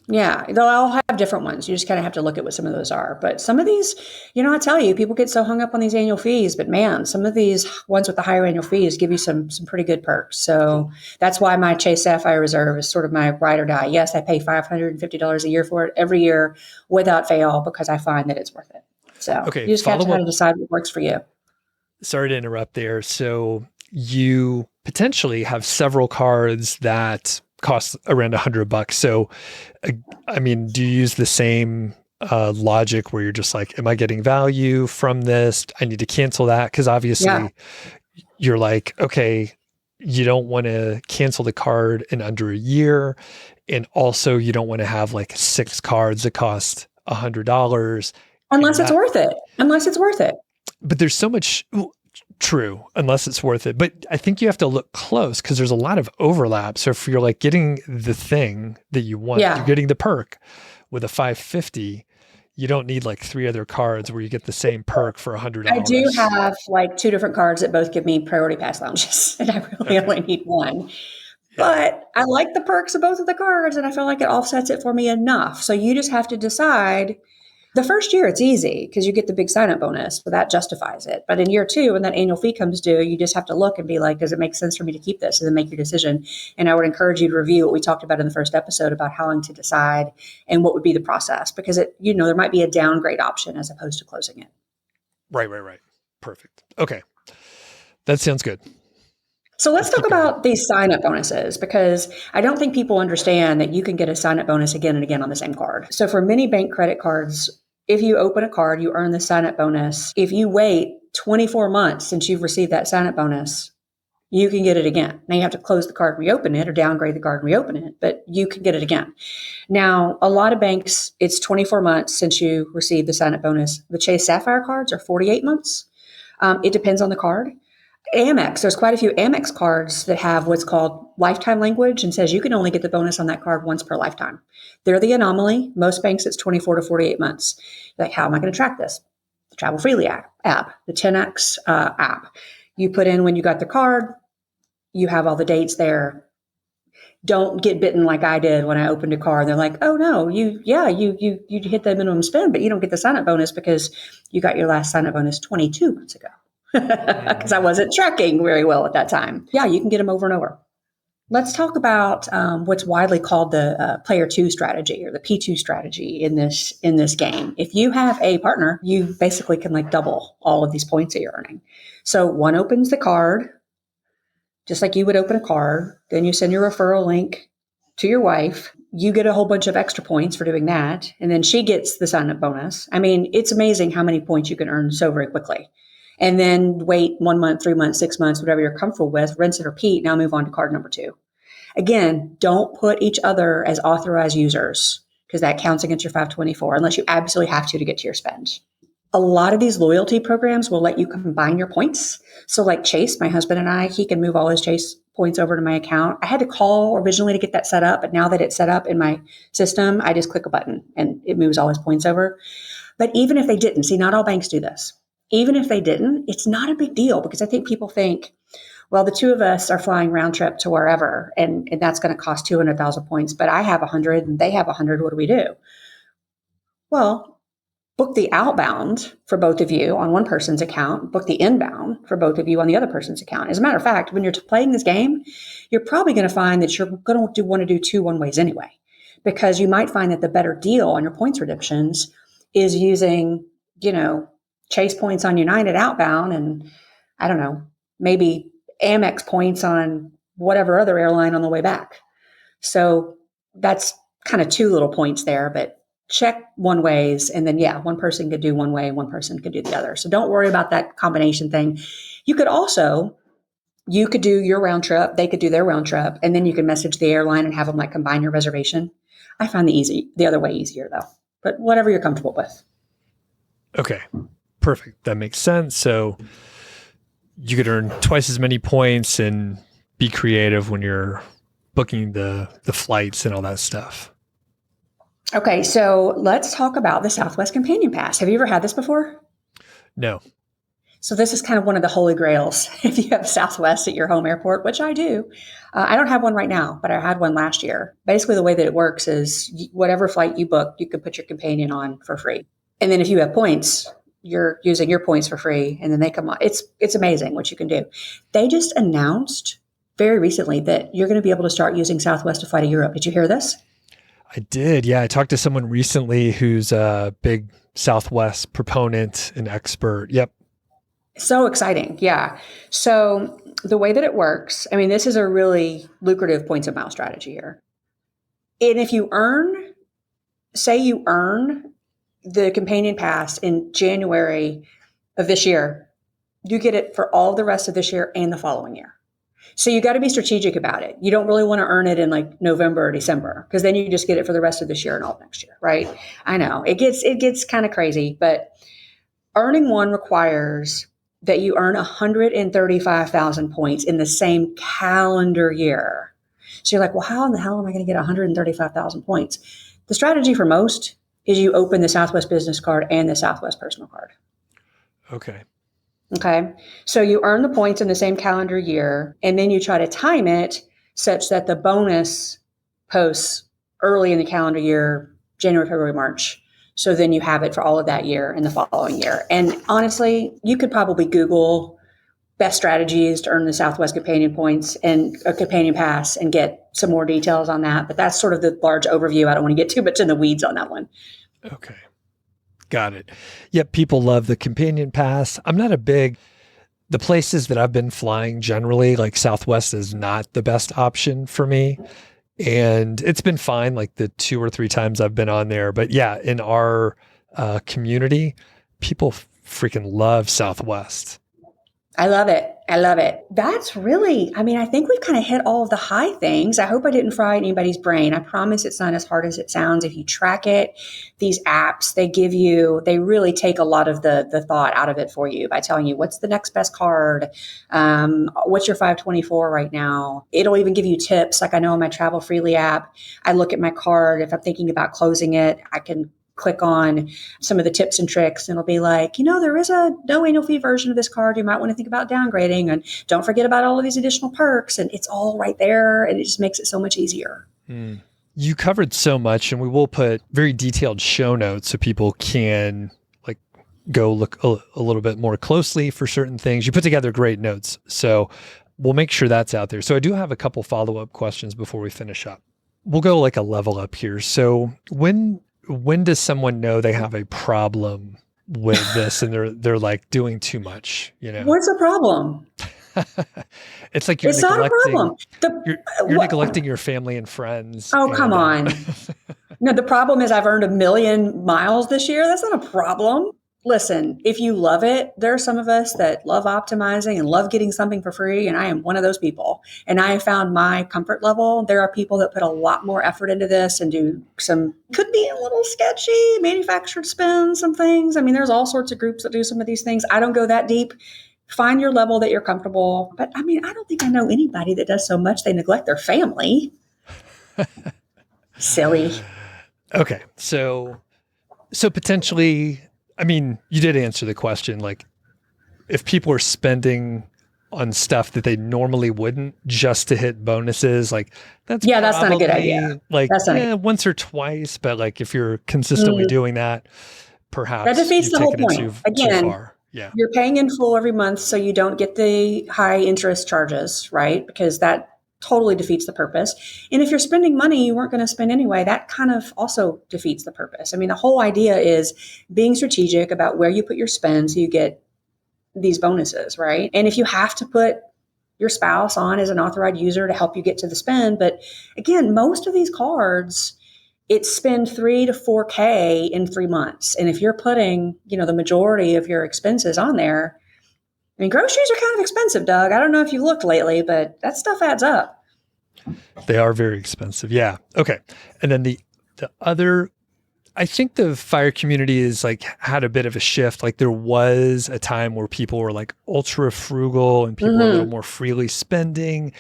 Yeah, they'll all have different ones. You just kind of have to look at what some of those are. But some of these, I tell you, people get so hung up on these annual fees, but man, some of these ones with the higher annual fees give you some pretty good perks. So that's why my Chase Sapphire Reserve is sort of my ride or die. Yes, I pay $550 a year for it every year without fail because I find that it's worth it. So you just have to kind of decide what works for you. Sorry to interrupt there. So you potentially have several cards that cost around $100. So, I mean, do you use the same logic where you're just like, am I getting value from this? I need to cancel that. Cause obviously you're like, okay, you don't want to cancel the card in under a year. And also you don't want to have like 6 cards that cost $100. Unless it's worth it. But there's so much true, unless it's worth it. But I think you have to look close because there's a lot of overlap. So if you're like getting the thing that you want, you're getting the perk with a $550, you don't need like 3 other cards where you get the same perk for $100. I do have like 2 different cards that both give me priority pass lounges, and I really only need one. But I like the perks of both of the cards, and I feel like it offsets it for me enough. So you just have to decide. The first year, it's easy because you get the big sign-up bonus, so that justifies it. But in year 2, when that annual fee comes due, you just have to look and be like, does it make sense for me to keep this? And then make your decision. And I would encourage you to review what we talked about in the first episode about how long to decide and what would be the process. Because there might be a downgrade option as opposed to closing it. Right. Perfect. Okay. That sounds good. So let's talk about these sign-up bonuses, because I don't think people understand that you can get a sign-up bonus again and again on the same card. So for many bank credit cards, if you open a card, you earn the sign-up bonus. If you wait 24 months since you've received that sign-up bonus, you can get it again. Now you have to close the card, reopen it, or downgrade the card and reopen it, but you can get it again. Now, a lot of banks, it's 24 months since you received the sign-up bonus. The Chase Sapphire cards are 48 months. It depends on the card. Amex, there's quite a few Amex cards that have what's called lifetime language and says you can only get the bonus on that card once per lifetime. They're the anomaly. Most banks, it's 24 to 48 months. Like, how am I going to track this? The Travel Freely app, the 10X app. You put in when you got the card, you have all the dates there. Don't get bitten like I did when I opened a card. They're like, oh no, you hit the minimum spend, but you don't get the sign-up bonus because you got your last sign-up bonus 22 months ago. Because I wasn't tracking very well at that time. Yeah, you can get them over and over. Let's talk about what's widely called the player 2 strategy, or the P2 strategy in this game. If you have a partner, you basically can like double all of these points that you're earning. So one opens the card, just like you would open a card. Then you send your referral link to your wife. You get a whole bunch of extra points for doing that. And then she gets the sign-up bonus. I mean, it's amazing how many points you can earn so very quickly. And then wait 1 month, 3 months, 6 months, whatever you're comfortable with, rinse and repeat. Now move on to card number 2. Again, don't put each other as authorized users because that counts against your 524 unless you absolutely have to get to your spend. A lot of these loyalty programs will let you combine your points. So like Chase, my husband and I, he can move all his Chase points over to my account. I had to call originally to get that set up, but now that it's set up in my system, I just click a button and it moves all his points over. But even if they didn't, see, not all banks do this. Even if they didn't, it's not a big deal because I think people think, well, the two of us are flying round trip to wherever, and that's going to cost 200,000 points, but I have 100 and they have 100. What do we do? Well, book the outbound for both of you on one person's account, book the inbound for both of you on the other person's account. As a matter of fact, when you're playing this game, you're probably going to find that you're going to want to do two one-ways anyway, because you might find that the better deal on your points redemptions is using, Chase points on United outbound and I don't know, maybe Amex points on whatever other airline on the way back. So that's kind of two little points there, but check one ways. And then, one person could do one way, one person could do the other. So don't worry about that combination thing. You could do your round trip. They could do their round trip. And then you can message the airline and have them like combine your reservation. I find the other way easier though, but whatever you're comfortable with. Okay, perfect. That makes sense. So you could earn twice as many points and be creative when you're booking the flights and all that stuff. Okay, so let's talk about the Southwest Companion Pass. Have you ever had this before? No. So this is kind of one of the holy grails if you have Southwest at your home airport, which I do. I don't have one right now, but I had one last year. Basically, the way that it works is whatever flight you book, you can put your companion on for free. And then if you have points, you're using your points for free, and then they come on. It's amazing what you can do. They just announced very recently that you're going to be able to start using Southwest to fly to Europe. Did you hear this? I did. Yeah. I talked to someone recently who's a big Southwest proponent and expert. Yep. So exciting. Yeah. So the way that it works, this is a really lucrative points and miles strategy here. And if you say you earn the companion pass in January of this year, you get it for all the rest of this year and the following year. So you got to be strategic about it. You don't really want to earn it in like November or December, because then you just get it for the rest of this year and all next year, right? I know it gets kind of crazy, but earning one requires that you earn 135,000 points in the same calendar year. So you're like, well, how in the hell am I going to get 135,000 points? The strategy for most is you open the Southwest business card and the Southwest personal card. Okay. So you earn the points in the same calendar year, and then you try to time it such that the bonus posts early in the calendar year, January, February, March. So then you have it for all of that year and the following year. And honestly, you could probably Google best strategies to earn the Southwest companion points and a companion pass and get some more details on that. But that's sort of the large overview. I don't want to get too much in the weeds on that one. Okay. Got it. Yep. People love the companion pass. I'm not the places that I've been flying generally, like Southwest is not the best option for me. And it's been fine like the 2 or 3 times I've been on there. But yeah, in our community, people freaking love Southwest. I love it. That's really, I think we've kind of hit all of the high things. I hope I didn't fry anybody's brain. I promise it's not as hard as it sounds. If you track it, these apps, they really take a lot of the thought out of it for you by telling you what's the next best card, what's your 524 right now. It'll even give you tips. Like I know on my Travel Freely app, I look at my card. If I'm thinking about closing it, I can click on some of the tips and tricks, and it'll be like, there is a no annual fee version of this card. You might want to think about downgrading, and don't forget about all of these additional perks. And it's all right there, and it just makes it so much easier. You covered so much, and we will put very detailed show notes so people can like go look a little bit more closely for certain things. You put together great notes, so we'll make sure that's out there. So I do have a couple follow-up questions before we finish up. We'll go like a level up here. So when does someone know they have a problem with this and they're like doing too much, What's the problem? It's like it's not a problem. You're neglecting your family and friends. Oh, come on. No, the problem is I've earned 1 million miles this year. That's not a problem. Listen, if you love it, there are some of us that love optimizing and love getting something for free. And I am one of those people. And I have found my comfort level. There are people that put a lot more effort into this and do some, could be a little sketchy, manufactured spins, some things. I mean, there's all sorts of groups that do some of these things. I don't go that deep. Find your level that you're comfortable. But I mean, I don't think I know anybody that does so much they neglect their family. Silly. Okay. So potentially, I mean, you did answer the question. Like, if people are spending on stuff that they normally wouldn't just to hit bonuses, like that's not a good idea. Like, once or twice, but like if you're consistently doing that, perhaps that defeats the whole point. Again, too far. Yeah, you're paying in full every month, so you don't get the high interest charges, right? Because that totally defeats the purpose. And if you're spending money you weren't going to spend anyway, that kind of also defeats the purpose. I mean, the whole idea is being strategic about where you put your spend so you get these bonuses, right? And if you have to put your spouse on as an authorized user to help you get to the spend, but again, most of these cards, it's spend 3 to 4K in 3 months. And if you're putting, the majority of your expenses on there, I mean, groceries are kind of expensive, Doug. I don't know if you looked lately, but that stuff adds up. They are very expensive. Yeah. Okay. And then the other, I think the fire community is like had a bit of a shift. Like there was a time where people were like ultra frugal and people were a little more freely spending.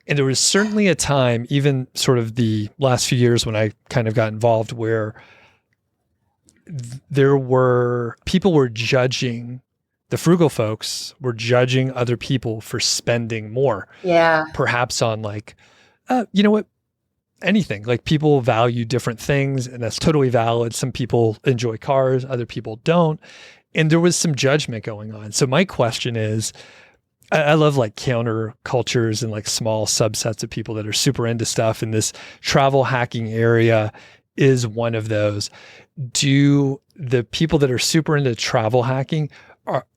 And there was certainly a time, even sort of the last few years when I kind of got involved, where people were judging. The frugal folks were judging other people for spending more. Yeah. Perhaps on like, you know what? Anything. Like people value different things and that's totally valid. Some people enjoy cars, other people don't. And there was some judgment going on. So my question is, I love like counter cultures and like small subsets of people that are super into stuff. And this travel hacking area is one of those. Do the people that are super into travel hacking,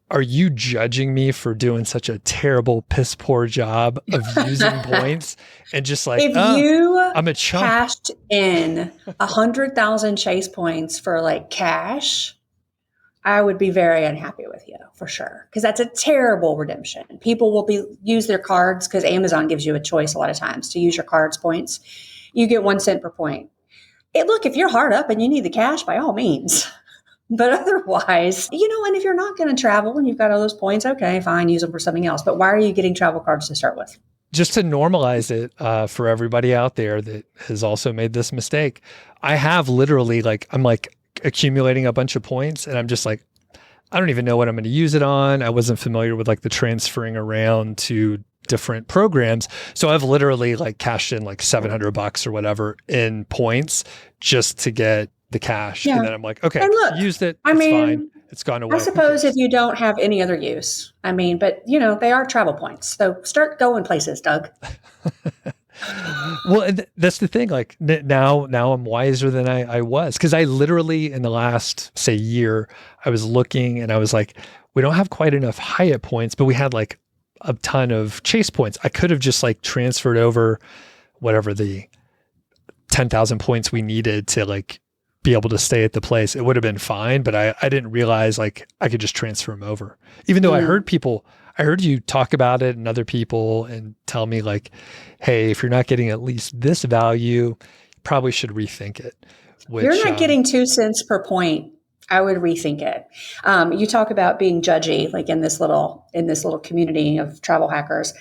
are you judging me for doing such a terrible, piss poor job of using points and just like, if you I'm a chump. Cashed in 100,000 Chase points for like cash, I would be very unhappy with you for sure. Cause that's a terrible redemption. People will use their cards because Amazon gives you a choice a lot of times to use your cards points. You get 1 cent per point. Look, if you're hard up and you need the cash, by all means. But otherwise, and if you're not going to travel and you've got all those points, okay, fine, use them for something else. But why are you getting travel cards to start with? Just to normalize it for everybody out there that has also made this mistake. I have literally I'm accumulating a bunch of points and I'm just like, I don't even know what I'm going to use it on. I wasn't familiar with the transferring around to different programs. So I've literally cashed in $700 or whatever in points just to get the cash. Yeah. And then I'm like, okay, and look, used it. It's fine. It's gone away. I suppose if you don't have any other use, but they are travel points. So start going places, Doug. Well, that's the thing. Now I'm wiser than I was. Cause I literally in the last, say, year, I was looking and I was like, we don't have quite enough Hyatt points, but we had a ton of Chase points. I could have just transferred over whatever the 10,000 points we needed to be able to stay at the place. It would have been fine, but I didn't realize I could just transfer them over. Even though I heard you talk about it and other people and tell me hey, if you're not getting at least this value, you probably should rethink it. Which, you're not getting 2 cents per point. I would rethink it. You talk about being judgy, in this little community of travel hackers.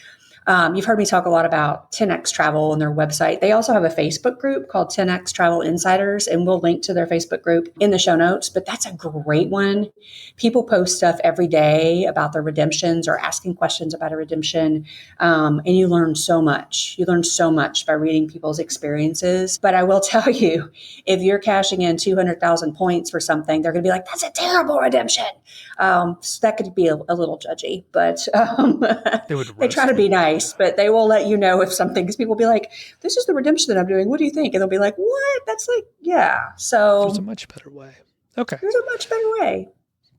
You've heard me talk a lot about 10X Travel and their website. They also have a Facebook group called 10X Travel Insiders, and we'll link to their Facebook group in the show notes. But that's a great one. People post stuff every day about their redemptions or asking questions about a redemption. And you learn so much. You learn so much by reading people's experiences. But I will tell you, if you're cashing in 200,000 points for something, they're going to be like, that's a terrible redemption. So that could be a little judgy, but they try to be nice. But they will let you know if something, because people will be like, this is the redemption that I'm doing. What do you think? And they'll be like, what? That's yeah. So there's a much better way. Okay. There's a much better way.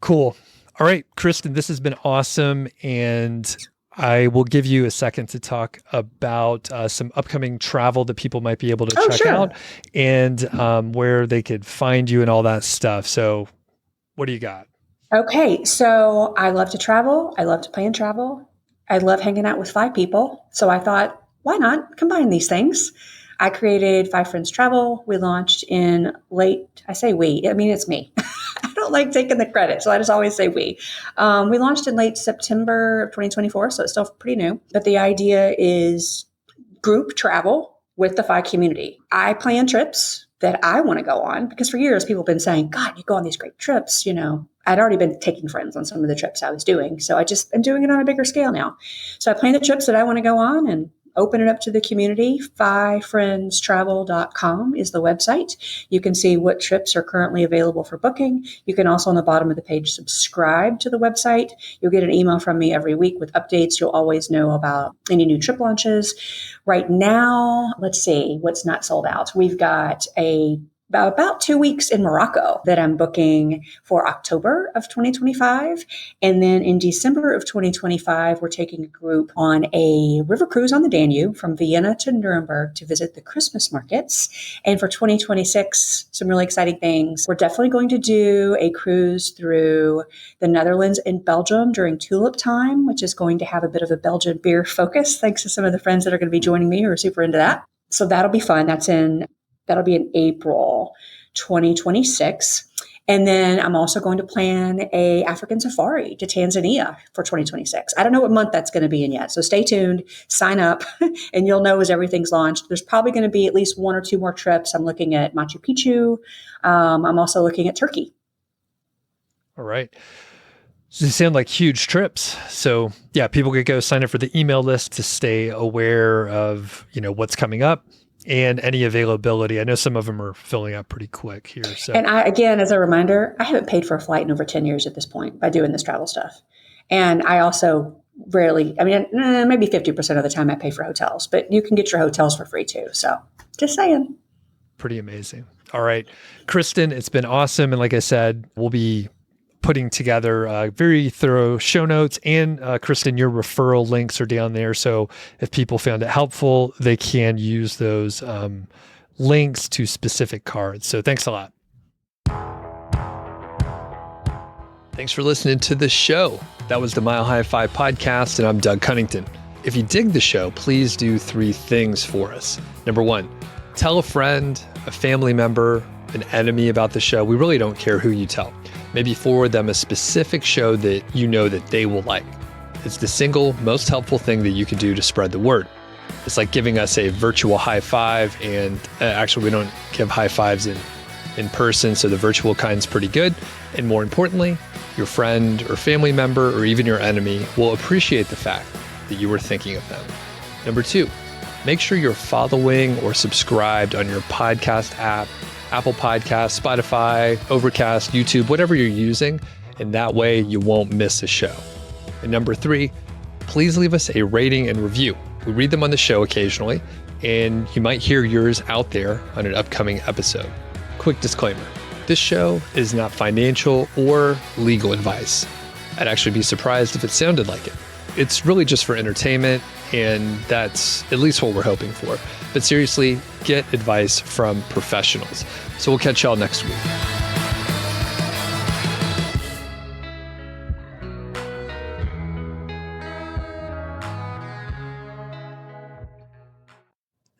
Cool. All right, Kristen, this has been awesome. And I will give you a second to talk about some upcoming travel that people might be able to check out and where they could find you and all that stuff. So what do you got? Okay, so I love to travel. I love to plan travel. I love hanging out with five people. So I thought, why not combine these things? I created Five Friends Travel. We launched in I say we, I mean, it's me. I don't like taking the credit, so I just always say we. We launched in late September of 2024, so it's still pretty new. But the idea is group travel with the FI community. I plan trips that I want to go on because for years people have been saying, God, you go on these great trips. I'd already been taking friends on some of the trips I was doing. So I just am doing it on a bigger scale now. So I plan the trips that I want to go on and open it up to the community. FiFriendsTravel.com is the website. You can see what trips are currently available for booking. You can also on the bottom of the page subscribe to the website. You'll get an email from me every week with updates. You'll always know about any new trip launches. Right now, let's see what's not sold out. We've got about 2 weeks in Morocco that I'm booking for October of 2025. And then in December of 2025, we're taking a group on a river cruise on the Danube from Vienna to Nuremberg to visit the Christmas markets. And for 2026, some really exciting things. We're definitely going to do a cruise through the Netherlands and Belgium during tulip time, which is going to have a bit of a Belgian beer focus, thanks to some of the friends that are going to be joining me who are super into that. So that'll be fun. That'll be in April 2026. And then I'm also going to plan a African safari to Tanzania for 2026. I don't know what month that's going to be in yet. So stay tuned, sign up, and you'll know as everything's launched. There's probably going to be at least 1 or 2 more trips. I'm looking at Machu Picchu. I'm also looking at Turkey. All right. They sound like huge trips. So yeah, people could go sign up for the email list to stay aware of, what's coming up and any availability. I know some of them are filling up pretty quick here. So, and again, as a reminder, I haven't paid for a flight in over 10 years at this point by doing this travel stuff. And I also maybe 50% of the time I pay for hotels, but you can get your hotels for free too. So just saying. Pretty amazing. All right, Kristen, it's been awesome. And like I said, we'll be putting together very thorough show notes, and Kristen, your referral links are down there. So if people found it helpful, they can use those links to specific cards. So thanks a lot. Thanks for listening to the show. That was the Mile High Five podcast, and I'm Doug Cunnington. If you dig the show, please do 3 things for us. Number 1, tell a friend, a family member, an enemy about the show. We really don't care who you tell. Maybe forward them a specific show that you know that they will like. It's the single most helpful thing that you can do to spread the word. It's like giving us a virtual high five, and actually we don't give high fives in person, so the virtual kind's pretty good. And more importantly, your friend or family member or even your enemy will appreciate the fact that you were thinking of them. Number 2, make sure you're following or subscribed on your podcast app, Apple Podcasts, Spotify, Overcast, YouTube, whatever you're using, and that way you won't miss a show. And number 3, please leave us a rating and review. We read them on the show occasionally, and you might hear yours out there on an upcoming episode. Quick disclaimer, this show is not financial or legal advice. I'd actually be surprised if it sounded like it. It's really just for entertainment, and that's at least what we're hoping for. But seriously, get advice from professionals. So we'll catch y'all next week.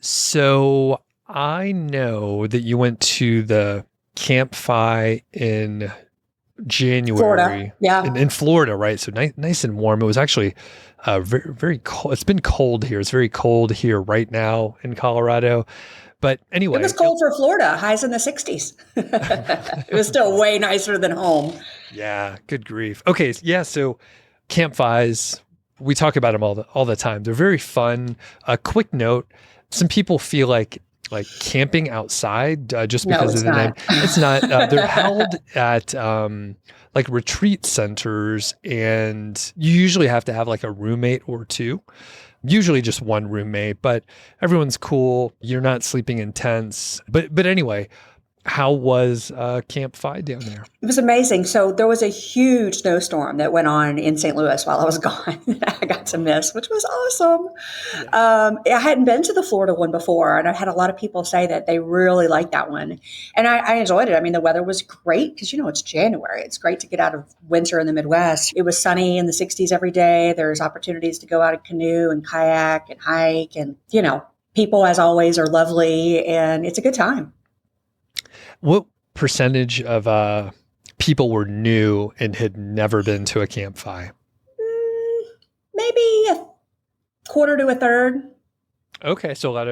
So I know that you went to the Camp FI in January, Florida. Yeah. In Florida, right? So nice and warm. It was actually very, very cold. It's been cold here. It's very cold here right now in Colorado. But anyway, it was cold for Florida, highs in the 60s. It was still way nicer than home. Yeah, good grief. Okay, yeah. So Camp FIs, we talk about them all the time. They're very fun. A quick note: some people feel like camping outside just because of the name. It's not. They're held at like retreat centers, and you usually have to have like a roommate or 2. Usually just one roommate, but everyone's cool. You're not sleeping in tents. But anyway, How was Camp FI down there? It was amazing. So there was a huge snowstorm that went on in St. Louis while I was gone that I got to miss, which was awesome. I hadn't been to the Florida one before, and I had a lot of people say that they really liked that one. And I enjoyed it. I mean, the weather was great because, it's January. It's great to get out of winter in the Midwest. It was sunny in the 60s every day. There's opportunities to go out and canoe and kayak and hike. And, people, as always, are lovely, and it's a good time. What percentage of people were new and had never been to a Camp FI? Maybe a quarter to a third. Okay, so a lot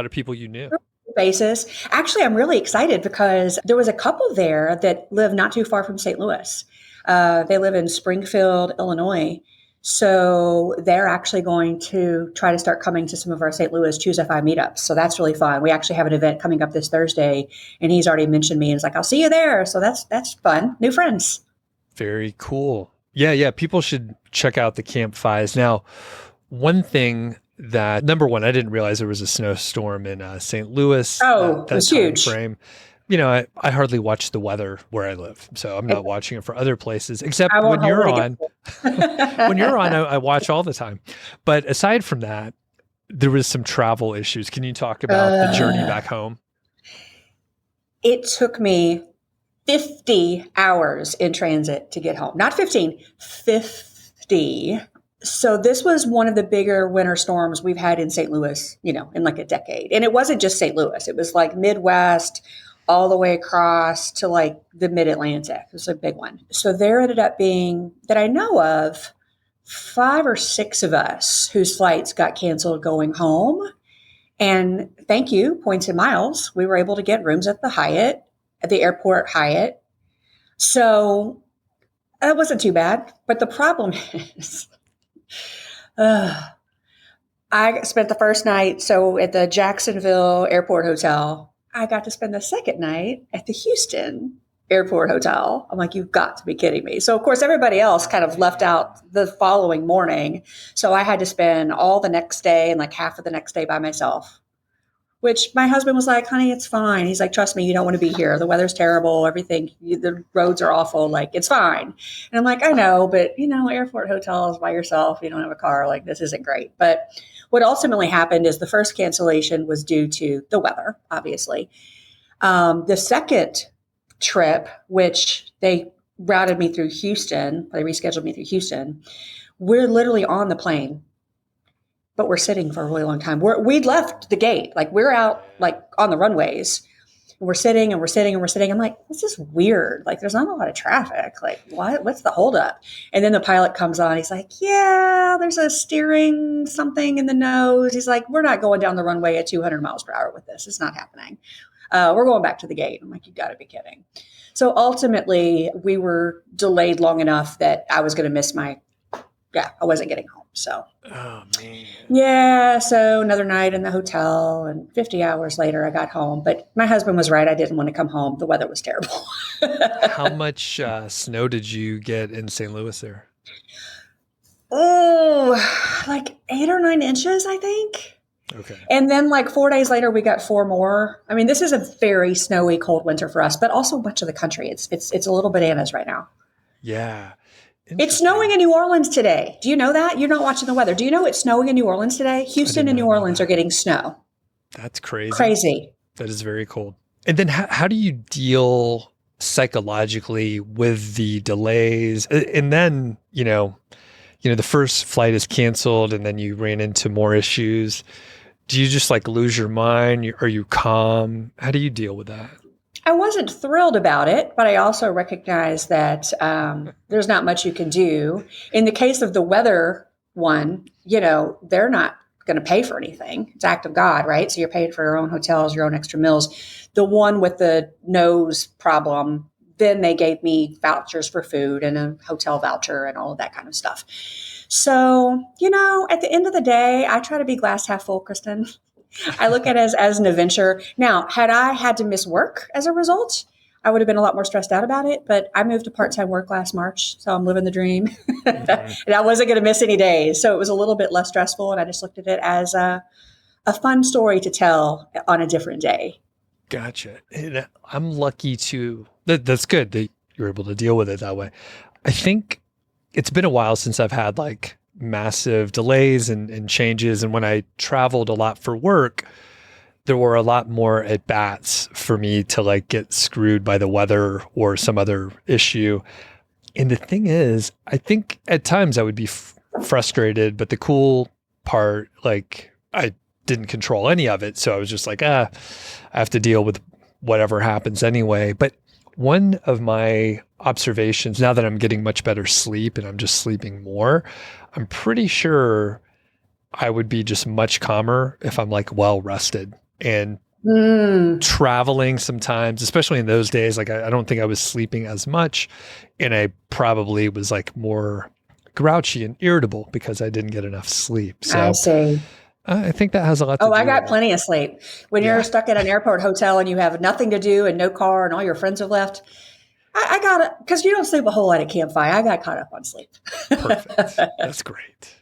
of people you knew. Basis. Actually, I'm really excited because there was a couple there that live not too far from St. Louis. They live in Springfield, Illinois. So they're actually going to try to start coming to some of our St. Louis Choose FI meetups. So that's really fun. We actually have an event coming up this Thursday, and he's already mentioned me and is like, I'll see you there. So that's fun. New friends. Very cool. Yeah. People should check out the Camp FIs. Now, one thing that, number one, I didn't realize there was a snowstorm in St. Louis. It was huge. Frame. I hardly watch the weather where I live, so I'm not watching it for other places, except when you're on. When you're on, I watch all the time. But aside from that, there was some travel issues. Can you talk about the journey back home? It took me 50 hours in transit to get home. Not 15, 50. So this was one of the bigger winter storms we've had in St. Louis, in like a decade. And it wasn't just St. Louis. It was like Midwest, all the way across to like the mid-Atlantic. It was a big one. So there ended up being, that I know of, 5 or 6 of us whose flights got canceled going home. And thank you, points and miles, we were able to get rooms at the airport Hyatt. So it wasn't too bad. But the problem is, I spent the first night, so at the Jacksonville Airport Hotel. I got to spend the second night at the Houston Airport Hotel. I'm like, you've got to be kidding me. So, of course, everybody else kind of left out the following morning. So I had to spend all the next day and like half of the next day by myself, which my husband was like, honey, it's fine. He's like, trust me, you don't want to be here. The weather's terrible. Everything, the roads are awful. Like, it's fine. And I'm like, I know, but, airport hotels by yourself, you don't have a car. Like, this isn't great. But what ultimately happened is the first cancellation was due to the weather, obviously. The second trip, which they routed me through Houston, they rescheduled me through Houston, we're literally on the plane, but we're sitting for a really long time. We'd left the gate, like we're out like on the runways. We're sitting and we're sitting and we're sitting. I'm like, this is weird. Like, there's not a lot of traffic. Like, what's the holdup? And then the pilot comes on. He's like, yeah, there's a steering something in the nose. He's like, we're not going down the runway at 200 miles per hour with this. It's not happening. We're going back to the gate. I'm like, you got to be kidding. So ultimately, we were delayed long enough that I was going to miss I wasn't getting home. So, oh man, yeah. So another night in the hotel, and 50 hours later, I got home. But my husband was right. I didn't want to come home. The weather was terrible. How much snow did you get in St. Louis there? Oh, like 8 or 9 inches, I think. Okay. And then like 4 days later, we got 4 more. I mean, this is a very snowy, cold winter for us, but also much of the country. It's a little bananas right now. Yeah. It's snowing in New Orleans today. Do you know that? You're not watching the weather. Do you know it's snowing in New Orleans today? Houston and New Orleans are getting snow. That's crazy. Crazy. That is very cold. And then how do you deal psychologically with the delays? And then, the first flight is canceled and then you ran into more issues. Do you just like lose your mind? Are you calm? How do you deal with that? I wasn't thrilled about it, but I also recognize that there's not much you can do. In the case of the weather one, they're not going to pay for anything. It's act of God, right? So you're paid for your own hotels, your own extra meals. The one with the nose problem, then they gave me vouchers for food and a hotel voucher and all of that kind of stuff. So, at the end of the day, I try to be glass half full, Kristen. I look at it as an adventure. Now, had I had to miss work as a result, I would have been a lot more stressed out about it. But I moved to part-time work last March, so I'm living the dream. Mm-hmm. And I wasn't going to miss any days. So it was a little bit less stressful. And I just looked at it as a fun story to tell on a different day. Gotcha. And I'm lucky to, that's good that you're able to deal with it that way. I think it's been a while since I've had like massive delays and changes. And when I traveled a lot for work, there were a lot more at bats for me to like get screwed by the weather or some other issue. And the thing is, I think at times I would be frustrated, but the cool part, like I didn't control any of it. So I was just like, I have to deal with whatever happens anyway. But one of my observations, now that I'm getting much better sleep and I'm just sleeping more, I'm pretty sure I would be just much calmer if I'm like well rested. And traveling sometimes, especially in those days, like I don't think I was sleeping as much, and I probably was like more grouchy and irritable because I didn't get enough sleep. So I see. I think that has a lot to do I got with plenty of sleep. When you're stuck at an airport hotel and you have nothing to do and no car and all your friends have left, I got it, because you don't sleep a whole lot at campfire. I got caught up on sleep. Perfect. That's great.